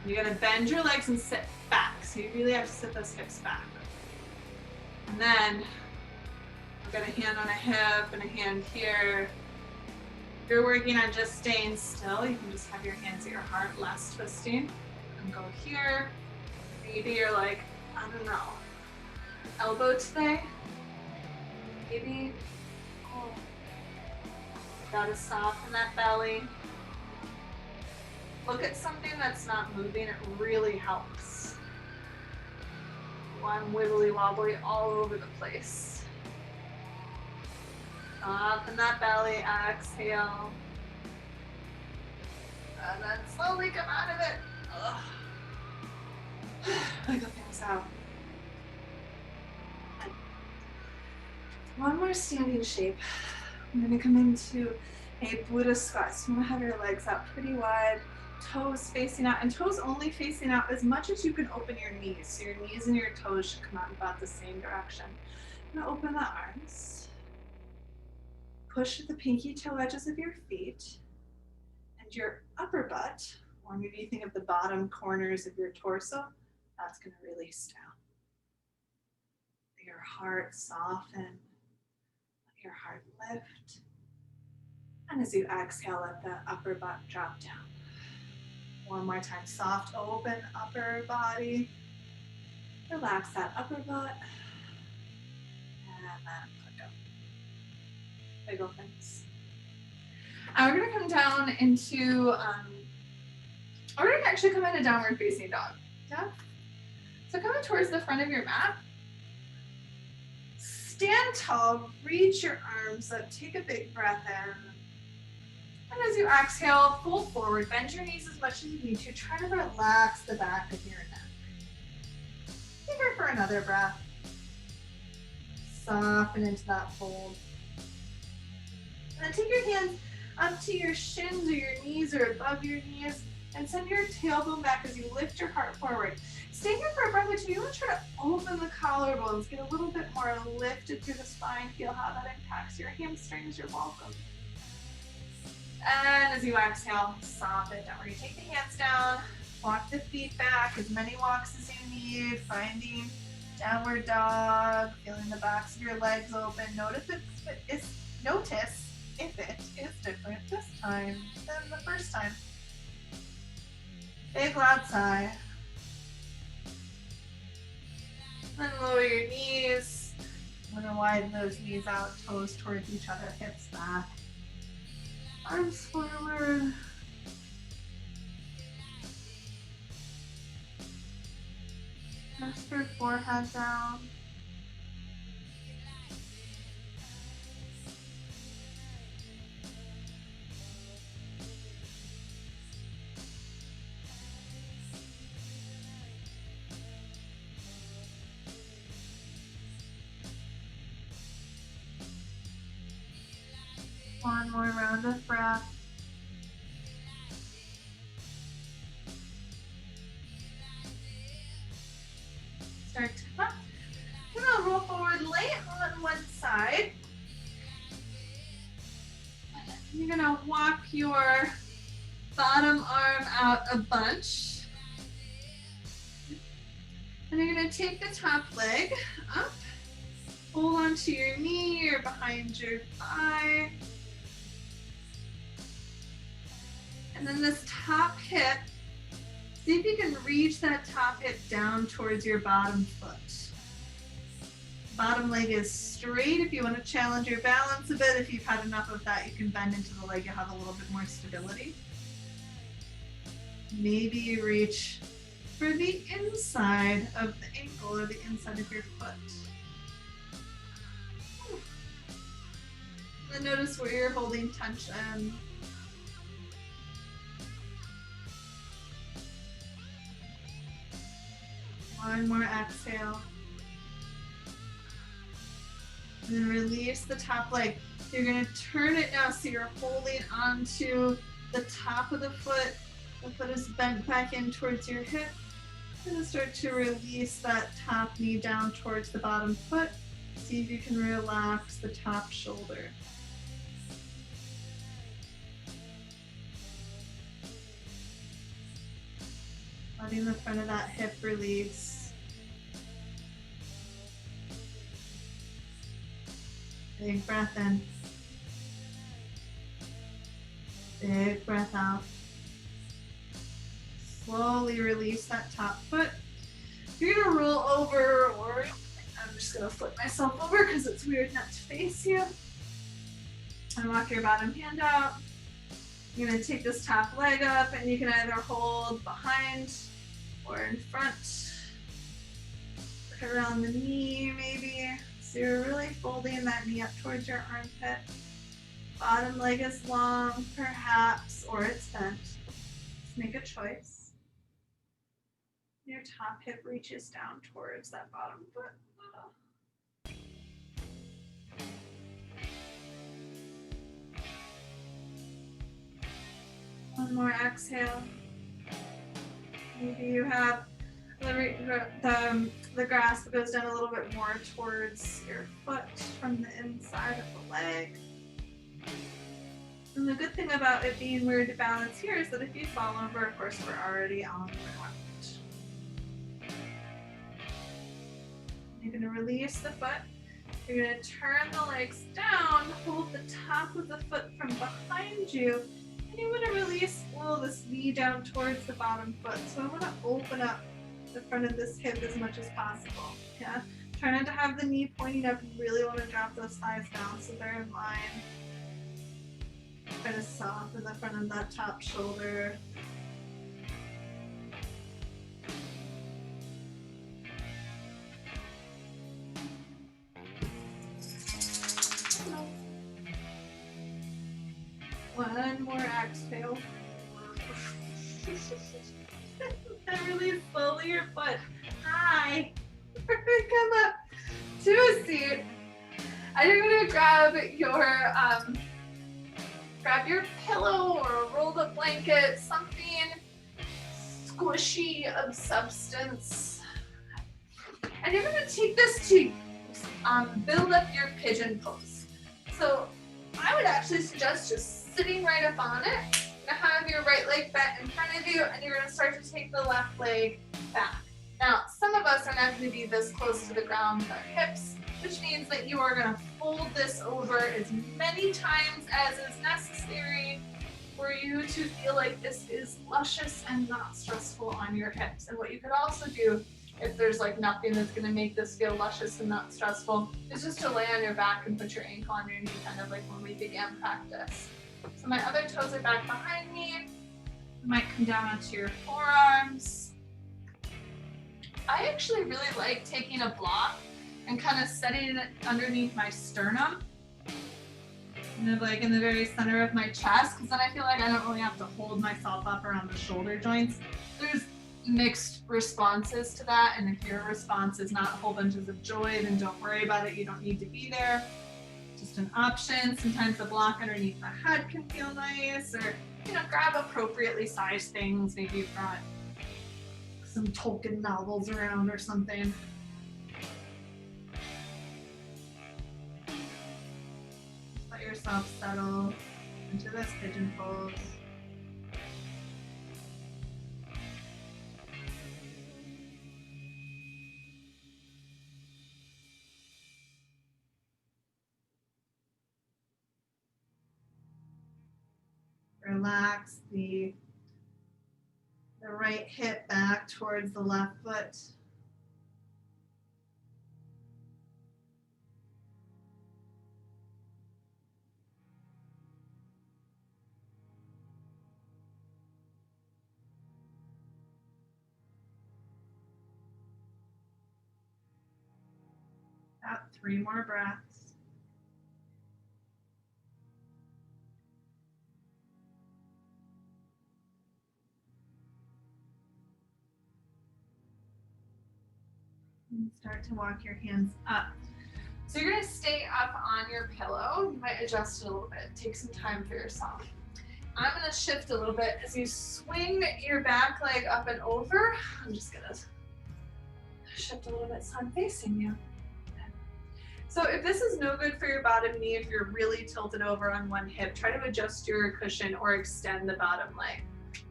You're gonna bend your legs and sit back, so you really have to sit those hips back. And then I've got a hand on a hip and a hand here. If you're working on just staying still, you can just have your hands at your heart, less twisting, and go here. Maybe you're like, I don't know, elbow today? Maybe, oh, gotta soften that belly. Look at something that's not moving, it really helps. One wibbly wobbly all over the place. Soften that belly, exhale. And then slowly come out of it. Wiggle things out. One more standing shape. I'm gonna come into a Buddha squat. So you wanna have your legs out pretty wide, toes facing out, and toes only facing out as much as you can open your knees. So your knees and your toes should come out in about the same direction. I'm gonna open the arms. Push the pinky toe edges of your feet and your upper butt, or maybe you think of the bottom corners of your torso, that's gonna release down. Let your heart soften, let your heart lift. And as you exhale, let the upper butt drop down. One more time, soft, open upper body. Relax that upper butt. And then let go. Wiggle things. And we're gonna come down into, we're gonna actually come into downward facing dog. Yeah? So coming towards the front of your mat. Stand tall, reach your arms up, take a big breath in. And as you exhale, fold forward, bend your knees as much as you need to. Try to relax the back of your neck. Take her for another breath. Soften into that fold. And then take your hands up to your shins or your knees or above your knees and send your tailbone back as you lift your heart forward. Stay here for a breath or two. You want to try to open the collarbones, get a little bit more lifted through the spine. Feel how that impacts your hamstrings. You're welcome. And as you exhale, soften down. We're going to take the hands down, walk the feet back, as many walks as you need, finding downward dog, feeling the backs of your legs open. Notice if it is different this time than the first time. Big loud sigh. Then lower your knees. I'm going to widen those knees out, toes towards each other, hips back. Arms forward. Rest your forehead down. One more round of breath. Start to up. Then I'll roll forward, lay on one side. You're gonna walk your bottom arm out a bunch. And you're gonna take the top leg up, hold onto your knee or behind your thigh. And then this top hip, see if you can reach that top hip down towards your bottom foot. Bottom leg is straight. If you want to challenge your balance a bit, if you've had enough of that, you can bend into the leg, you'll have a little bit more stability. Maybe you reach for the inside of the ankle or the inside of your foot. And then notice where you're holding tension. One more exhale. And then release the top leg. You're going to turn it now so you're holding onto the top of the foot. The foot is bent back in towards your hip. And start to release that top knee down towards the bottom foot. See if you can relax the top shoulder. Letting the front of that hip release. Big breath in. Big breath out. Slowly release that top foot. You're gonna roll over, or I'm just gonna flip myself over because it's weird not to face you. And walk your bottom hand out. You're gonna take this top leg up and you can either hold behind or in front. Put it around the knee maybe. So you're really folding that knee up towards your armpit. Bottom leg is long perhaps, or it's bent. Just make a choice. Your top hip reaches down towards that bottom foot. One more exhale. Maybe you have the grasp that goes down a little bit more towards your foot from the inside of the leg. And the good thing about it being weird to balance here is that if you fall over, of course, we're already on the ground. You're going to release the foot. You're going to turn the legs down, hold the top of the foot from behind you, and you want to release this knee down towards the bottom foot. So I want to open up the front of this hip as much as possible. Yeah. Try not to have the knee pointing up. You really want to drop those thighs down so they're in line. Try to soften the front of that top shoulder. One more exhale. And release slowly your foot. Hi. Come up to a seat. And you're gonna grab your pillow or a rolled up blanket, something squishy of substance. And you're gonna take this to build up your pigeon pose. So I would actually suggest just sitting right up on it. You're gonna have your right leg bent in front of you, and you're gonna start to take the left leg back. Now, some of us are not gonna be this close to the ground with our hips, which means that you are gonna fold this over as many times as is necessary for you to feel like this is luscious and not stressful on your hips. And what you could also do, if there's like nothing that's gonna make this feel luscious and not stressful, is just to lay on your back and put your ankle on your knee, kind of like when we began practice. So my other toes are back behind me. You might come down onto your forearms. I actually really like taking a block and kind of setting it underneath my sternum, kind of like in the very center of my chest, because then I feel like I don't really have to hold myself up around the shoulder joints. There's mixed responses to that, and if your response is not whole bunches of joy, then don't worry about it. You don't need to be there. just an option. Sometimes the block underneath the head can feel nice, or grab appropriately sized things. Maybe you've got some Tolkien novels around or something. Let yourself settle into this pigeon pose. Relax the right hip back towards the left foot. About 3 more breaths. And start to walk your hands up. So you're going to stay up on your pillow. You might adjust it a little bit. Take some time for yourself. I'm going to shift a little bit as you swing your back leg up and over. I'm just going to shift a little bit so I'm facing you. So if this is no good for your bottom knee, if you're really tilted over on one hip, try to adjust your cushion or extend the bottom leg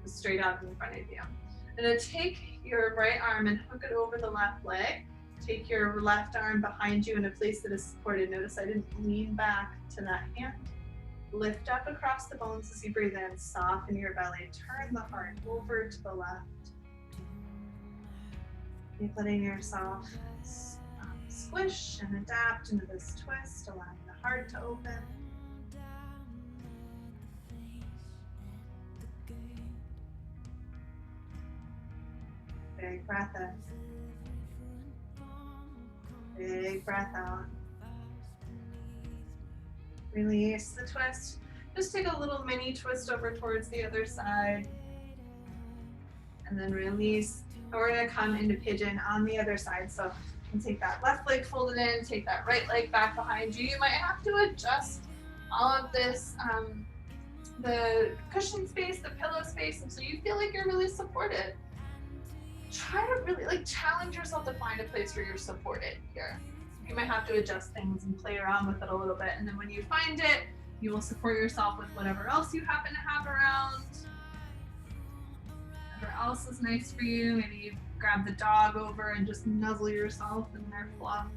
straight out in front of you. And then take your right arm and hook it over the left leg. Take your left arm behind you in a place that is supported. Notice I didn't lean back to that hand. Lift up across the bones as you breathe in. Soften your belly. Turn the heart over to the left. Keep letting yourself squish and adapt into this twist, allowing the heart to open. Big breath in. Big breath out. Release the twist. Just take a little mini twist over towards the other side. And then release. And we're going to come into pigeon on the other side. So you can take that left leg folded in, take that right leg back behind you. You might have to adjust all of this, the cushion space, the pillow space, and so you feel like you're really supported. Try to really challenge yourself to find a place where you're supported here. You might have to adjust things and play around with it a little bit, and then when you find it, you will support yourself with whatever else you happen to have around. Whatever else is nice for you. Maybe you grab the dog over and just nuzzle yourself in their fluff.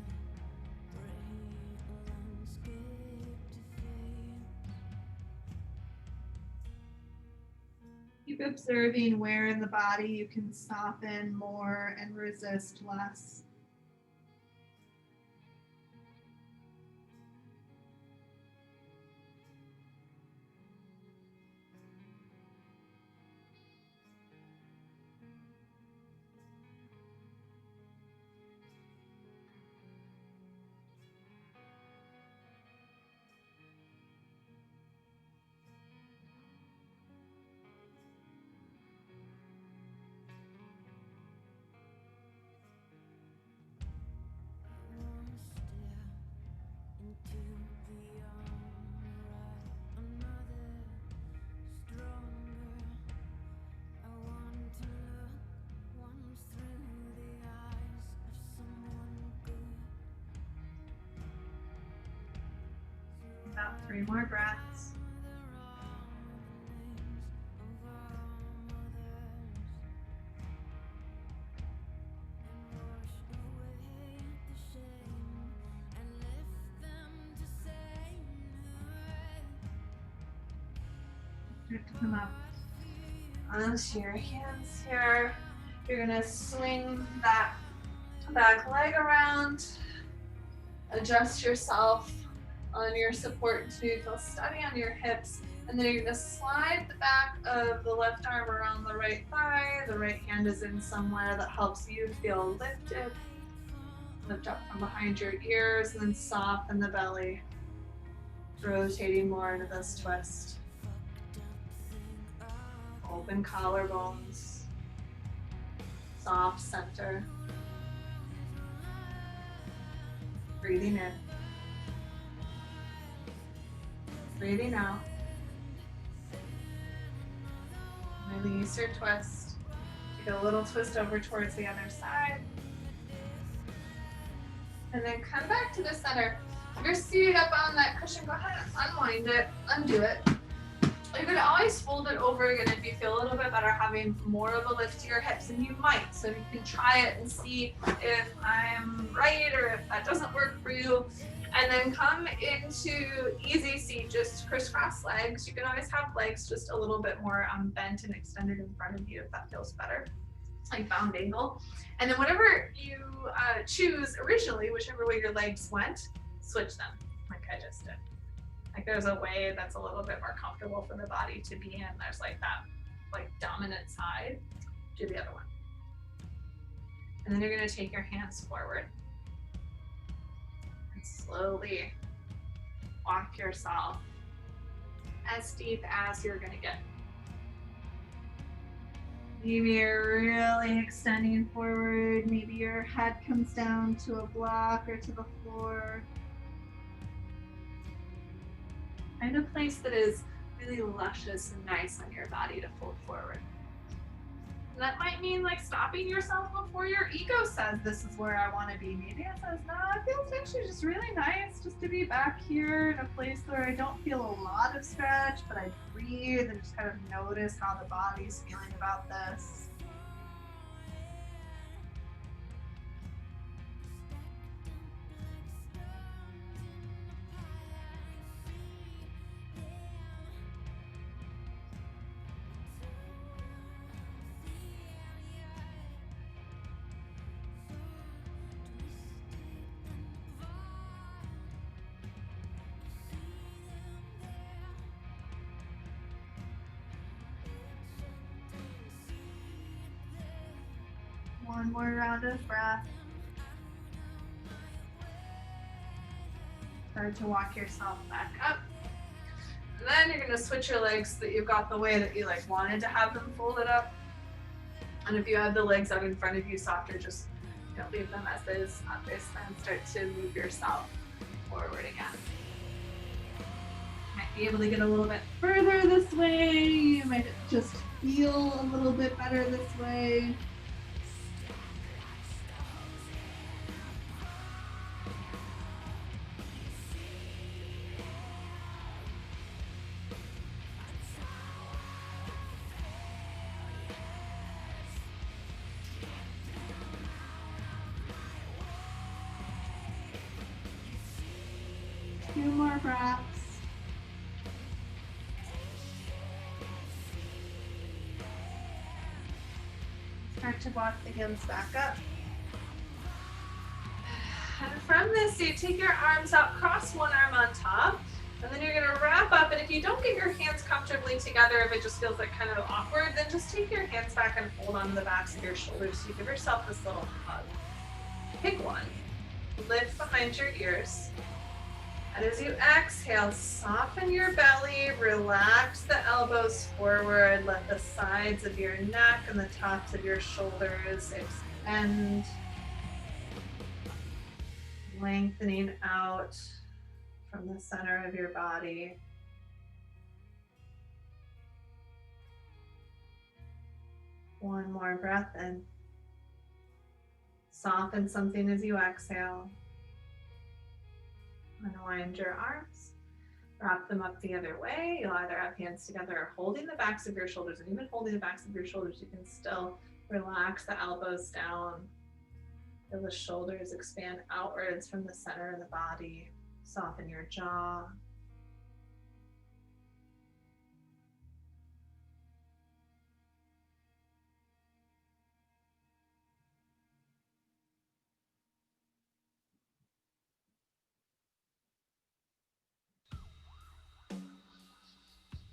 Keep observing where in the body you can soften more and resist less. About 3 more breaths. Start to come up onto your hands here. You're going to swing that back leg around. Adjust yourself on your support so you feel steady on your hips, and then you're going to slide the back of the left arm around the right thigh. The right hand is in somewhere that helps you feel lifted. Lift up from behind your ears and then soften the belly, rotating more into this twist. Open collarbones, soft center. Breathing in. Breathing out. Release or twist. Take a little twist over towards the other side. And then come back to the center. If you're seated up on that cushion, go ahead and unwind it, undo it. You can always fold it over again if you feel a little bit better having more of a lift to your hips, and you might. So you can try it and see if I'm right or if that doesn't work for you. And then come into easy seat, just crisscross legs. You can always have legs just a little bit more bent and extended in front of you if that feels better, like bound angle. And then whatever you choose originally, whichever way your legs went, switch them like I just did. Like there's a way that's a little bit more comfortable for the body to be in. There's like that like dominant side. Do the other one. And then you're gonna take your hands forward. And slowly walk yourself as deep as you're gonna get. Maybe you're really extending forward. Maybe your head comes down to a block or to the floor. Find a place that is really luscious and nice on your body to fold forward. And that might mean like stopping yourself before your ego says, this is where I want to be. Maybe it says, no, it feels actually just really nice just to be back here in a place where I don't feel a lot of stretch, but I breathe and just kind of notice how the body's feeling about this. One more round of breath. Start to walk yourself back up. And then you're gonna switch your legs so that you've got the way that you like wanted to have them folded up. And if you have the legs out in front of you softer, just leave them as is at this and start to move yourself forward again. Might be able to get a little bit further this way. You might just feel a little bit better this way. Two more breaths. Start to walk the hands back up. And from this, you take your arms out, cross one arm on top, and then you're gonna wrap up. And if you don't get your hands comfortably together, if it just feels like kind of awkward, then just take your hands back and hold onto the backs of your shoulders. So you give yourself this little hug. Pick one. Lift behind your ears. And as you exhale, soften your belly, relax the elbows forward, let the sides of your neck and the tops of your shoulders extend, lengthening out from the center of your body. One more breath in. Soften something as you exhale. Unwind your arms, wrap them up the other way. You'll either have hands together or holding the backs of your shoulders, and even holding the backs of your shoulders, you can still relax the elbows down. Feel the shoulders expand outwards from the center of the body. Soften your jaw.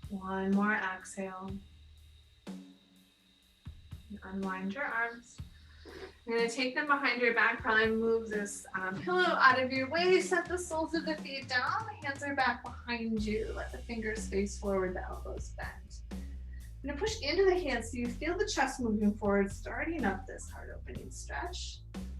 One more exhale. Unwind your arms. You're going to take them behind your back. Probably move this pillow out of your way. Set the soles of the feet down. The hands are back behind you. Let the fingers face forward, the elbows bent. I'm going to push into the hands so you feel the chest moving forward, starting up this heart opening stretch.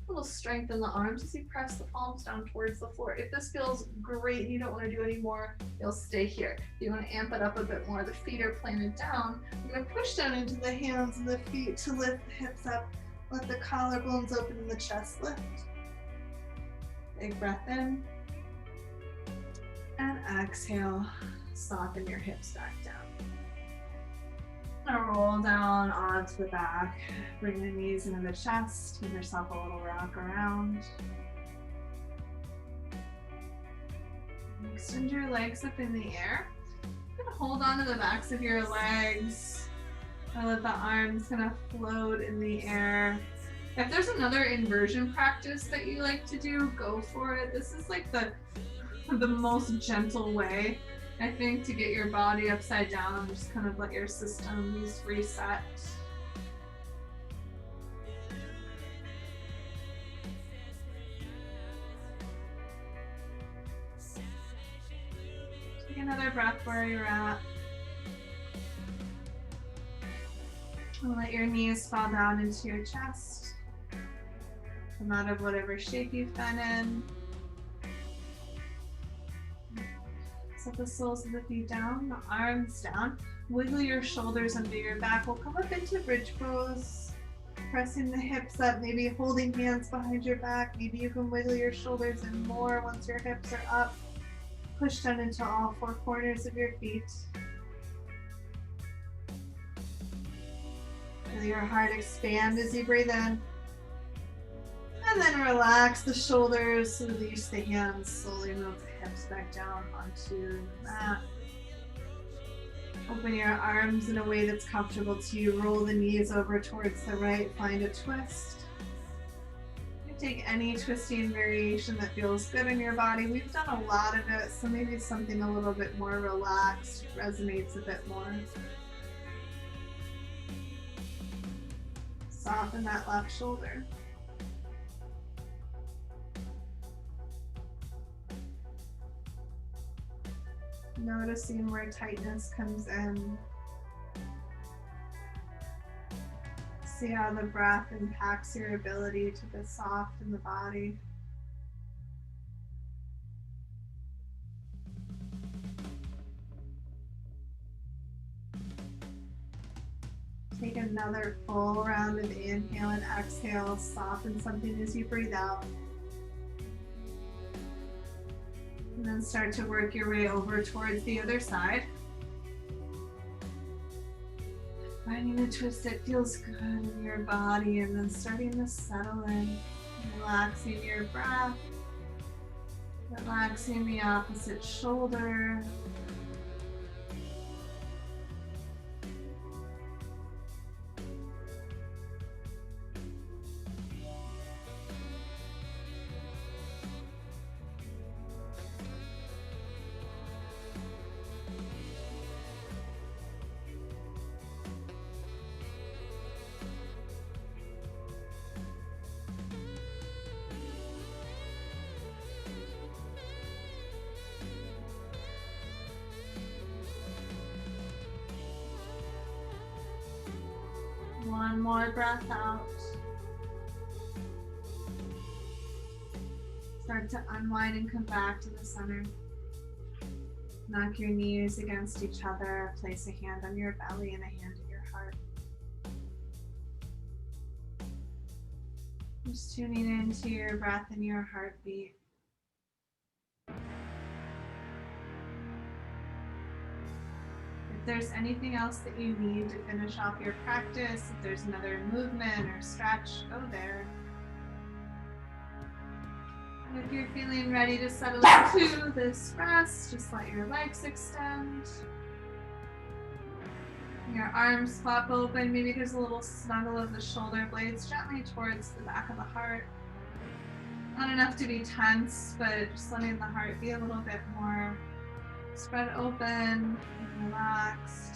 A little strength in the arms as you press the palms down towards the floor. If this feels great and you don't want to do any more, you'll stay here. If you want to amp it up a bit more, the feet are planted down. I'm going to push down into the hands and the feet to lift the hips up. Let the collarbones open and the chest lift. Big breath in. And exhale, soften your hips back down. Now roll down onto the back. Bring the knees into the chest. Give yourself a little rock around. Extend your legs up in the air. You're gonna hold on to the backs of your legs. And let the arms kind of float in the air. If there's another inversion practice that you like to do, go for it. This is like the most gentle way, I think, to get your body upside down and just kind of let your systems reset. Take another breath where you're at. And let your knees fall down into your chest. Come out of whatever shape you've been in. Set the soles of the feet down, the arms down. Wiggle your shoulders under your back. We'll come up into bridge pose. Pressing the hips up, maybe holding hands behind your back. Maybe you can wiggle your shoulders in more once your hips are up. Push down into all four corners of your feet. Feel your heart expand as you breathe in. And then relax the shoulders, release the hands, slowly move the hips back down onto the mat. Open your arms in a way that's comfortable to you. Roll the knees over towards the right, find a twist. You take any twisting variation that feels good in your body. We've done a lot of it, so maybe something a little bit more relaxed resonates a bit more. Soften that left shoulder. Noticing where tightness comes in. See how the breath impacts your ability to be soft in the body. Take another full round of inhale and exhale. Soften something as you breathe out. And then start to work your way over towards the other side. Finding a twist that feels good in your body and then starting to settle in. Relaxing your breath. Relaxing the opposite shoulder. One more breath out. Start to unwind and come back to the center. Knock your knees against each other. Place a hand on your belly and a hand at your heart. Just tuning into your breath and your heartbeat. If there's anything else that you need to finish off your practice, if there's another movement or stretch, go there. And if you're feeling ready to settle into this rest, just let your legs extend. Your arms flap open. Maybe there's a little snuggle of the shoulder blades gently towards the back of the heart. Not enough to be tense, but just letting the heart be a little bit more spread open and relaxed.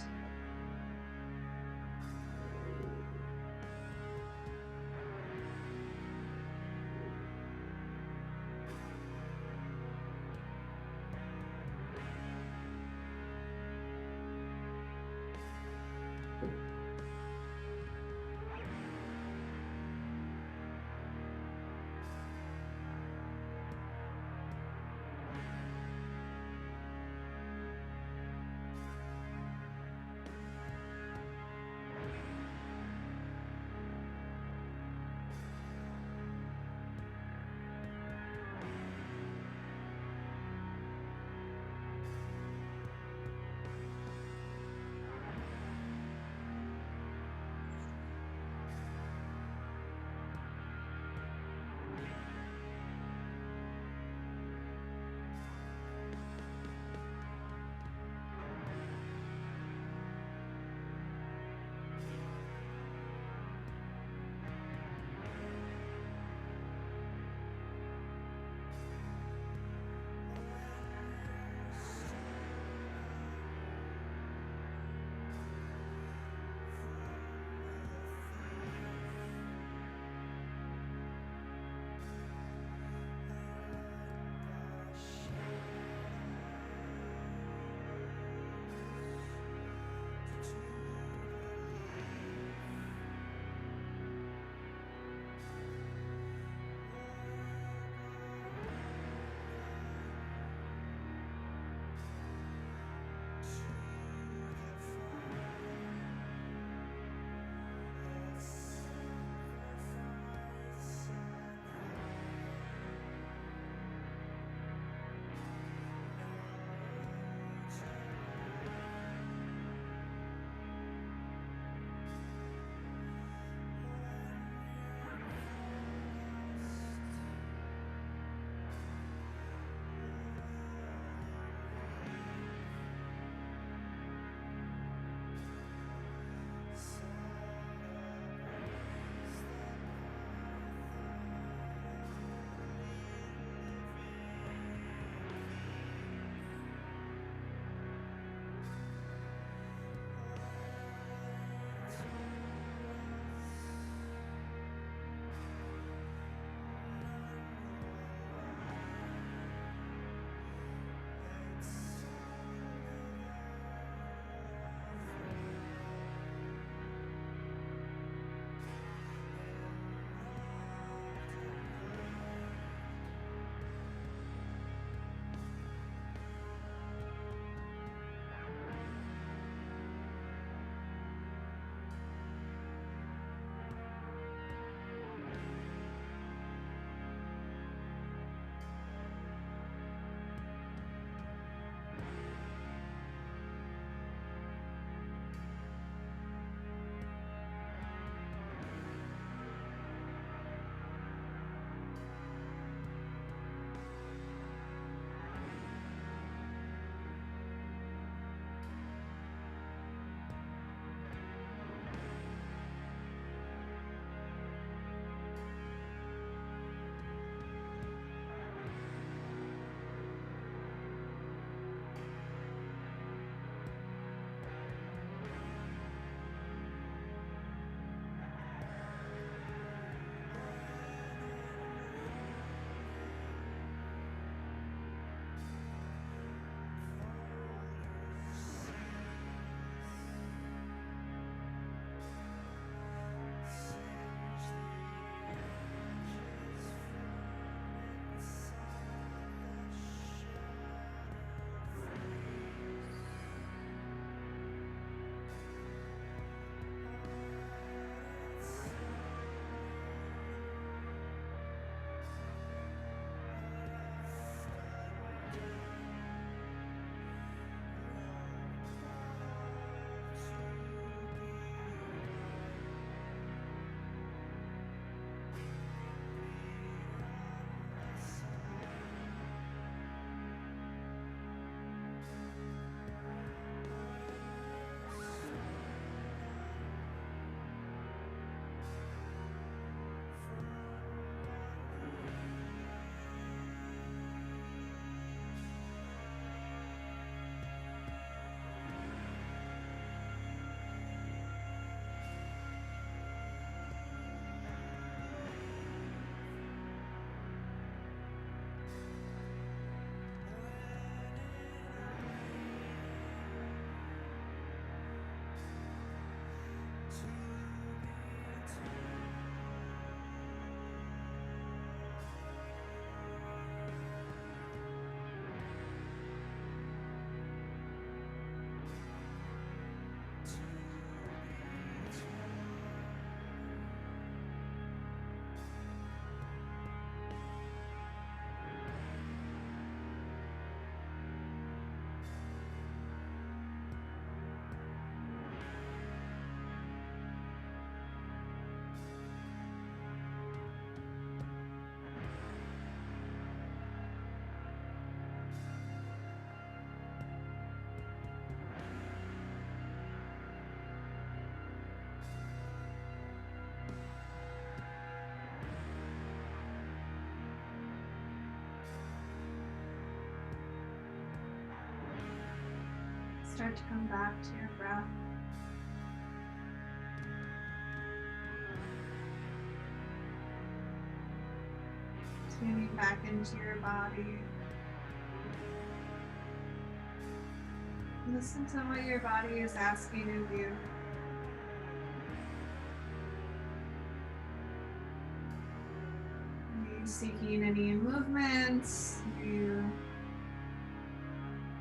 Start to come back to your breath. Tuning back into your body. Listen to what your body is asking of you. Are you seeking any movements? Are you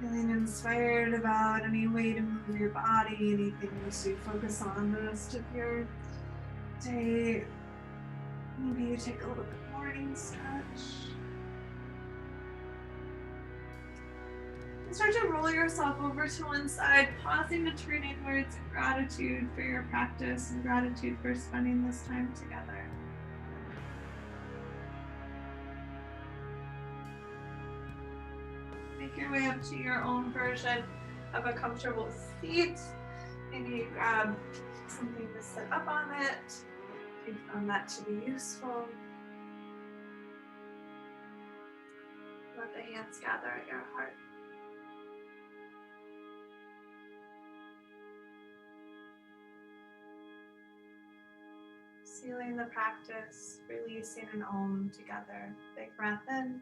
feeling inspired about any way to move your body? Anything you should focus on the rest of your day? Maybe you take a little bit morning stretch. And start to roll yourself over to one side, pausing to turn inwards in gratitude for your practice and gratitude for spending this time together. Make your way up to your own version of a comfortable seat. Maybe grab something to sit up on it. If you found that to be useful. Let the hands gather at your heart. Sealing the practice, releasing an Om together. Big breath in.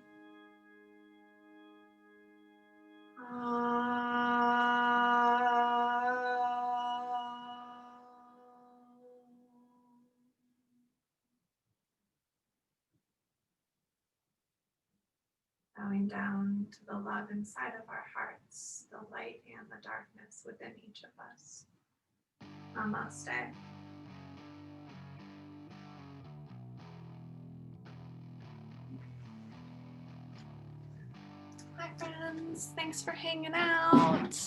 Bowing down to the love inside of our hearts, the light and the darkness within each of us. Namaste. Hi friends, thanks for hanging out.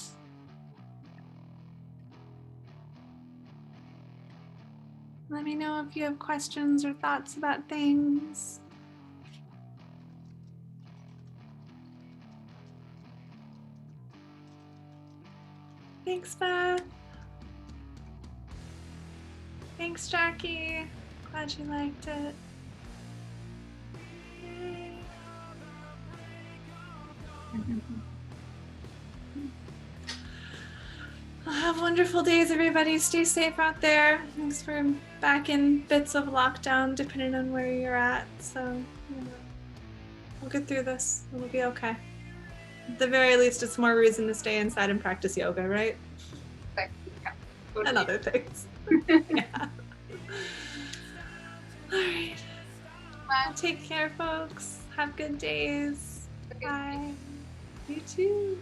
Let me know if you have questions or thoughts about things. Thanks, Beth. Thanks, Jackie. Glad you liked it. Yay. Have wonderful days, everybody. Stay safe out there. Thanks for back in bits of lockdown, depending on where you're at. So, we'll get through this. It'll be okay. At the very least, it's more reason to stay inside and practice yoga, right? Yeah, totally. And other things. Yeah. All right. Well, take care, folks. Have good days. Okay. Bye. You too.